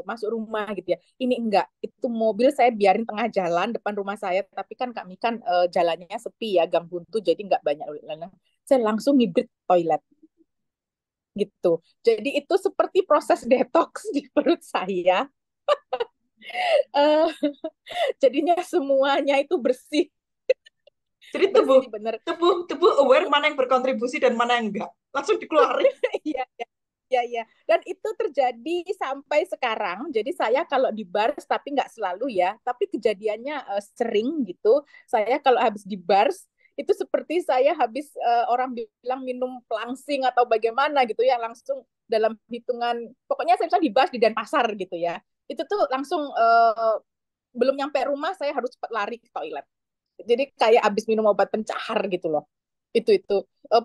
masuk rumah gitu ya. Ini enggak, itu mobil saya biarin tengah jalan depan rumah saya, tapi kan kami kan jalannya sepi ya, gang buntu jadi nggak banyak. Saya langsung ngibrit toilet gitu. Jadi itu seperti proses detox di perut saya. Eh, jadinya semuanya itu bersih, Jadi tubuh bersih bener. tubuh tubuh aware mana yang berkontribusi dan mana yang enggak. Langsung dikeluarin. Iya, iya, iya, iya. Dan itu terjadi sampai sekarang. Jadi saya kalau di bars, tapi nggak selalu ya, tapi kejadiannya sering gitu. Saya kalau habis di bars, itu seperti saya habis orang bilang minum pelangsing atau bagaimana gitu ya, langsung dalam hitungan, pokoknya saya misalnya di bars di Denpasar gitu ya, itu tuh langsung belum nyampe rumah, saya harus cepat lari ke toilet. Jadi kayak habis minum obat pencahar gitu loh. Itu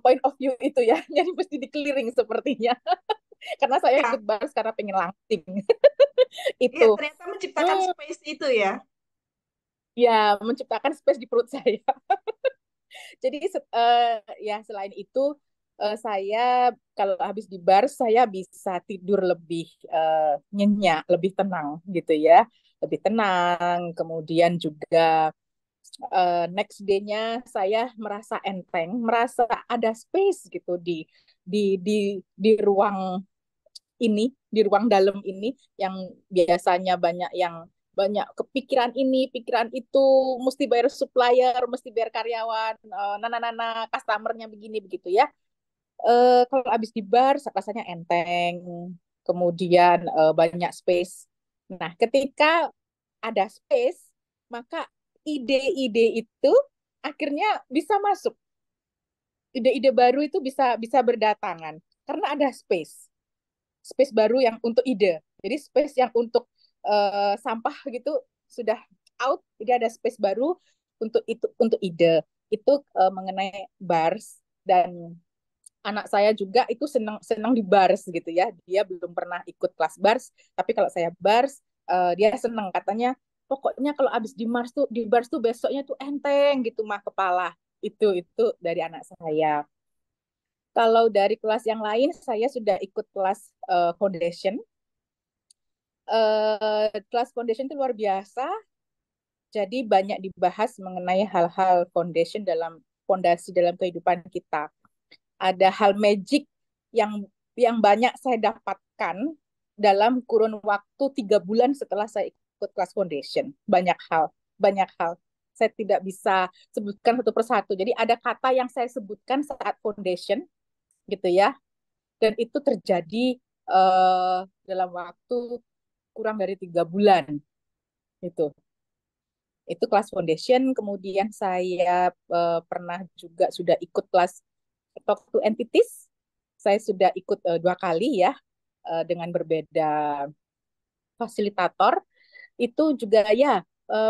point of view itu ya. Jadi mesti di-clearing sepertinya. Karena saya Ya, ikut bars karena pengen langsing. iya Itu. ternyata menciptakan Hmm, space itu ya. ya menciptakan space di perut saya. Jadi ya selain itu saya kalau habis di bar saya bisa tidur lebih nyenyak, lebih tenang gitu ya. Lebih tenang, kemudian juga next day-nya saya merasa enteng, merasa ada space gitu di ruang ini, di ruang dalam ini yang biasanya banyak kepikiran ini, pikiran itu, mesti bayar supplier, mesti bayar karyawan, nana-nana customernya begini begitu ya. Kalau habis di bar rasanya enteng, kemudian banyak space. Nah, ketika ada space, maka ide-ide itu akhirnya bisa masuk. Ide-ide baru itu bisa bisa berdatangan karena ada space. Space baru yang untuk ide. Jadi space yang untuk sampah gitu sudah out, jadi ada space baru untuk itu, untuk ide. Itu mengenai bars. Dan anak saya juga itu senang senang di bars gitu ya. Dia belum pernah ikut kelas bars, tapi kalau saya bars dia senang, katanya pokoknya kalau abis di bars tuh besoknya tuh enteng gitu mah kepala. Itu dari anak saya. Kalau dari kelas yang lain, saya sudah ikut kelas foundation. Kelas foundation itu luar biasa. Jadi banyak dibahas mengenai hal-hal foundation dalam fondasi dalam kehidupan kita. Ada hal magic yang banyak saya dapatkan dalam kurun waktu 3 bulan setelah saya ikut kelas foundation. Banyak hal. Saya tidak bisa sebutkan satu persatu. Jadi ada kata yang saya sebutkan saat foundation, gitu ya. Dan itu terjadi dalam waktu kurang dari 3 bulan. Itu kelas foundation. Kemudian saya pernah juga sudah ikut kelas talk to entities. Saya sudah ikut 2 kali ya, dengan berbeda fasilitator. Itu juga ya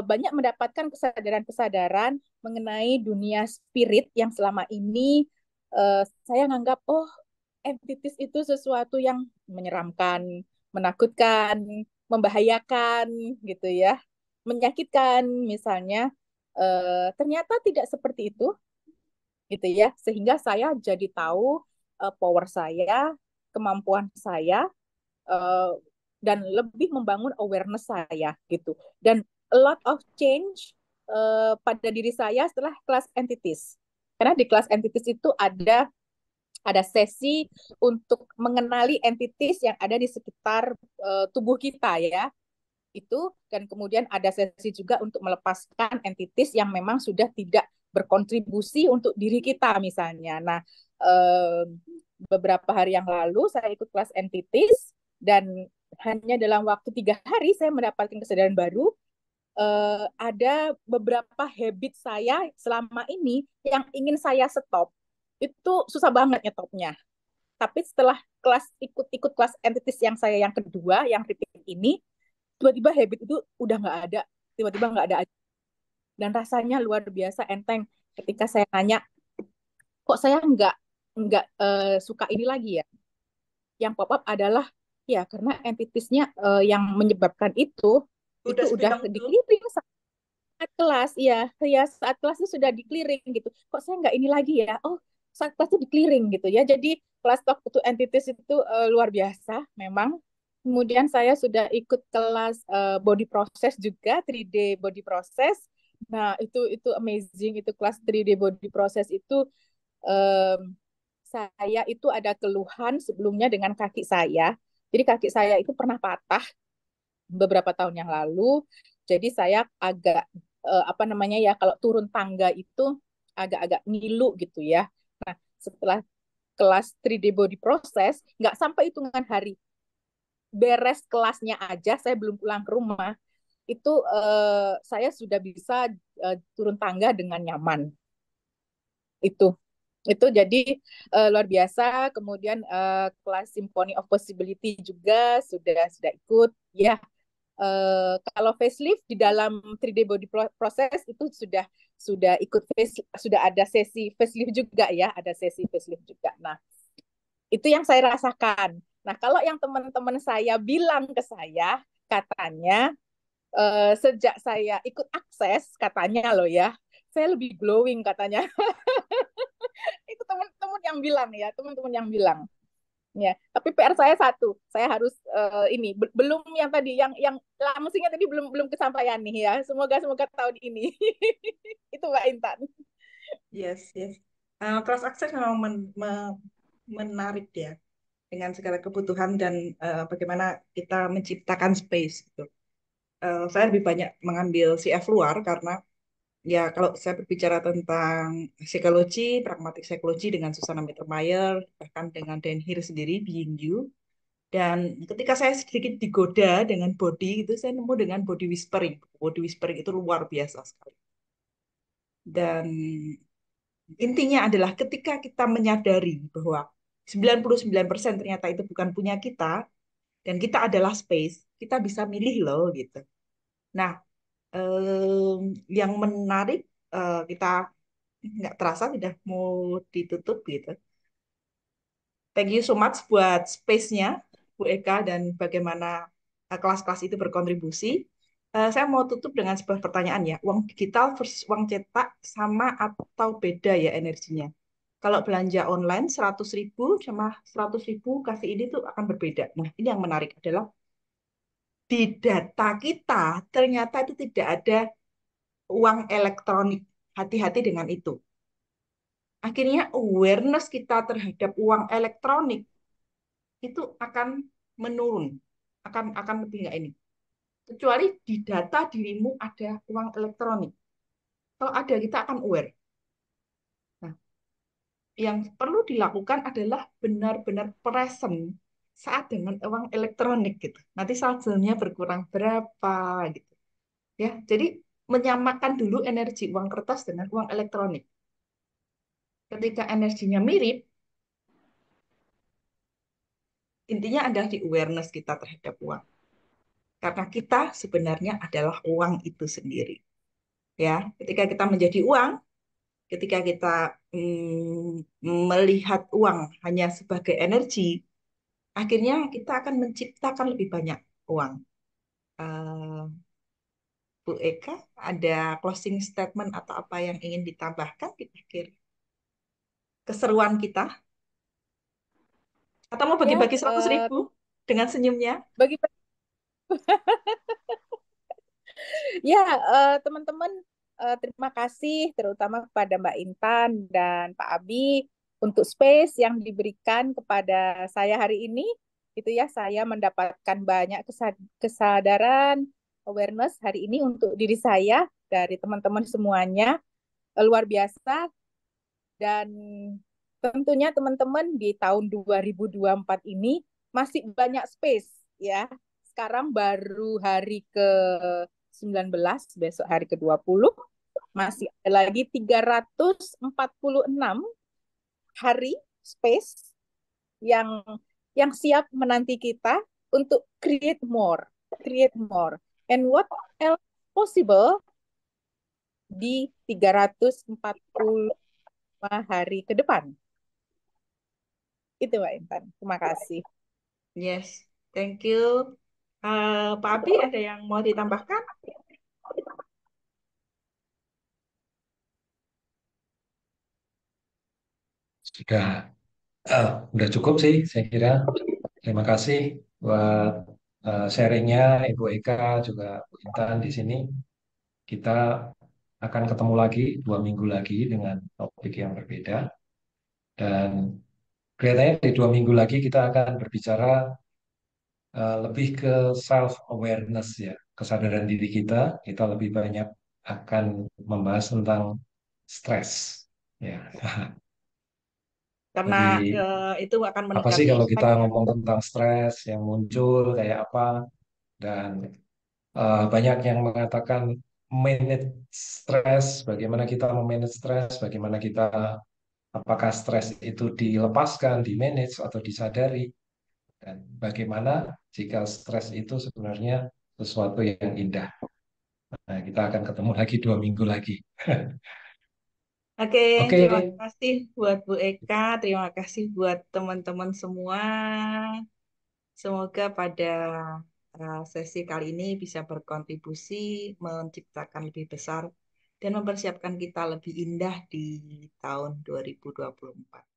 banyak mendapatkan kesadaran-kesadaran mengenai dunia spirit yang selama ini saya nganggap, oh, entities itu sesuatu yang menyeramkan, menakutkan, membahayakan gitu ya, menyakitkan misalnya. Ternyata tidak seperti itu gitu ya, sehingga saya jadi tahu power saya, kemampuan saya, uh, dan lebih membangun awareness saya gitu. Dan a lot of change pada diri saya setelah kelas entities. Karena di kelas entities itu ada sesi untuk mengenali entities yang ada di sekitar tubuh kita ya. Itu, dan kemudian ada sesi juga untuk melepaskan entities yang memang sudah tidak berkontribusi untuk diri kita misalnya. Nah, beberapa hari yang lalu saya ikut kelas entities, dan hanya dalam waktu 3 hari saya mendapatkan kesadaran baru. Ada beberapa habit saya selama ini yang ingin saya stop, itu susah banget nyetopnya. Tapi setelah ikut kelas entities yang saya yang kedua, yang repeat ini, tiba-tiba habit itu udah nggak ada, tiba-tiba nggak ada aja. Dan rasanya luar biasa enteng ketika saya nanya, kok saya nggak suka ini lagi ya. Yang pop up adalah ya karena entitasnya yang menyebabkan itu Udah udah spill itu. di-clearing saat kelas. Ya saat kelas itu sudah di-clearing gitu. Kok saya nggak ini lagi ya? Oh, saat kelas itu di-clearing gitu ya. Jadi kelas talk to entities itu luar biasa memang. Kemudian saya sudah ikut kelas body process juga, 3D body process. Nah, itu amazing, itu kelas 3D body process itu, um, saya itu ada keluhan sebelumnya dengan kaki saya. Jadi kaki saya itu pernah patah beberapa tahun yang lalu. Jadi saya agak apa namanya ya, kalau turun tangga itu agak-agak ngilu gitu ya. Nah, setelah kelas 3D body process, nggak sampai hitungan hari, beres kelasnya aja, saya belum pulang ke rumah, itu saya sudah bisa turun tangga dengan nyaman. Itu itu jadi luar biasa. Kemudian kelas Symphony of Possibility juga sudah ikut ya. Kalau facelift di dalam 3D body process itu sudah ikut sudah ada sesi facelift juga ya, ada sesi facelift juga. Nah, itu yang saya rasakan. Nah, kalau yang teman-teman saya bilang ke saya, katanya sejak saya ikut akses, katanya loh ya, saya lebih glowing katanya. Itu teman-teman yang bilang ya, teman-teman yang bilang. Ya, tapi PR saya satu, saya harus ini belum yang tadi, yang langsingnya tadi belum belum kesampaian nih ya. Semoga tahun ini. Itu Mbak Intan. Yes, yes. Kelas akses memang menarik ya, dengan segala kebutuhan dan bagaimana kita menciptakan space gitu. Saya lebih banyak mengambil CF luar karena ya kalau saya berbicara tentang psikologi, pragmatik psikologi dengan Susana Mittermeier, bahkan dengan Dan Heer sendiri, Being You. Dan ketika saya sedikit digoda dengan body, itu saya nemu dengan body whispering. Body whispering itu luar biasa sekali. Dan intinya adalah ketika kita menyadari bahwa 99% ternyata itu bukan punya kita, dan kita adalah space, kita bisa milih loh gitu. Nah, yang menarik, kita nggak terasa sudah mau ditutup gitu. Thank you so much buat space-nya, Bu Eka, dan bagaimana kelas-kelas itu berkontribusi. Saya mau tutup dengan sebuah pertanyaan ya. Uang digital versus uang cetak sama atau beda ya energinya? Kalau belanja online 100.000 sama 100.000 kasih ini tuh akan berbeda. Nah, ini yang menarik adalah di data kita ternyata itu tidak ada uang elektronik. Hati-hati dengan itu. Akhirnya awareness kita terhadap uang elektronik itu akan menurun, akan lebih nggak ini. Kecuali di data dirimu ada uang elektronik. Kalau ada kita akan aware. Nah, yang perlu dilakukan adalah benar-benar present saat dengan uang elektronik gitu. Nanti saldonya berkurang berapa gitu. Ya, jadi menyamakan dulu energi uang kertas dengan uang elektronik. Ketika energinya mirip, intinya adalah di awareness kita terhadap uang. Karena kita sebenarnya adalah uang itu sendiri. Ya, ketika kita menjadi uang, ketika kita melihat uang hanya sebagai energi, akhirnya kita akan menciptakan lebih banyak uang. Eh, Bu Eka, ada closing statement atau apa yang ingin ditambahkan di akhir keseruan kita? Atau mau Ya, bagi-bagi 100.000 dengan senyumnya? bagi ya teman-teman, terima kasih terutama kepada Mbak Intan dan Pak Abi untuk space yang diberikan kepada saya hari ini. Itu ya, saya mendapatkan banyak kesadaran, awareness hari ini untuk diri saya dari teman-teman semuanya. Luar biasa. Dan tentunya teman-teman di tahun 2024 ini masih banyak space ya. Sekarang baru hari ke-19, besok hari ke-20, masih ada lagi 346 hari space yang siap menanti kita untuk create more, create more. And what else possible di 345 hari ke depan. Itu Mbak Intan. Terima kasih. Yes, thank you. Pak Abi, ada yang mau ditambahkan? Sudah, udah cukup sih, saya kira. Terima kasih buat sharingnya Ibu Eka juga Bu Intan di sini. Kita akan ketemu lagi 2 minggu lagi dengan topik yang berbeda. Dan kelihatannya di 2 minggu lagi kita akan berbicara lebih ke self awareness ya, kesadaran diri kita. Kita lebih banyak akan membahas tentang stres. Ya, Karena jadi itu akan apa sih mendekati kalau kita Imlek ya. ngomong tentang stres yang muncul kayak apa? Dan banyak yang mengatakan manage stres, bagaimana kita memanage stres, bagaimana kita apakah stres itu dilepaskan, dimanage atau disadari, dan bagaimana jika stres itu sebenarnya sesuatu yang indah. Nah, kita akan ketemu lagi 2 minggu lagi. Oke, Oke, terima kasih buat Bu Eka, terima kasih buat teman-teman semua. Semoga pada sesi kali ini bisa berkontribusi menciptakan lebih besar dan mempersiapkan kita lebih indah di tahun 2024.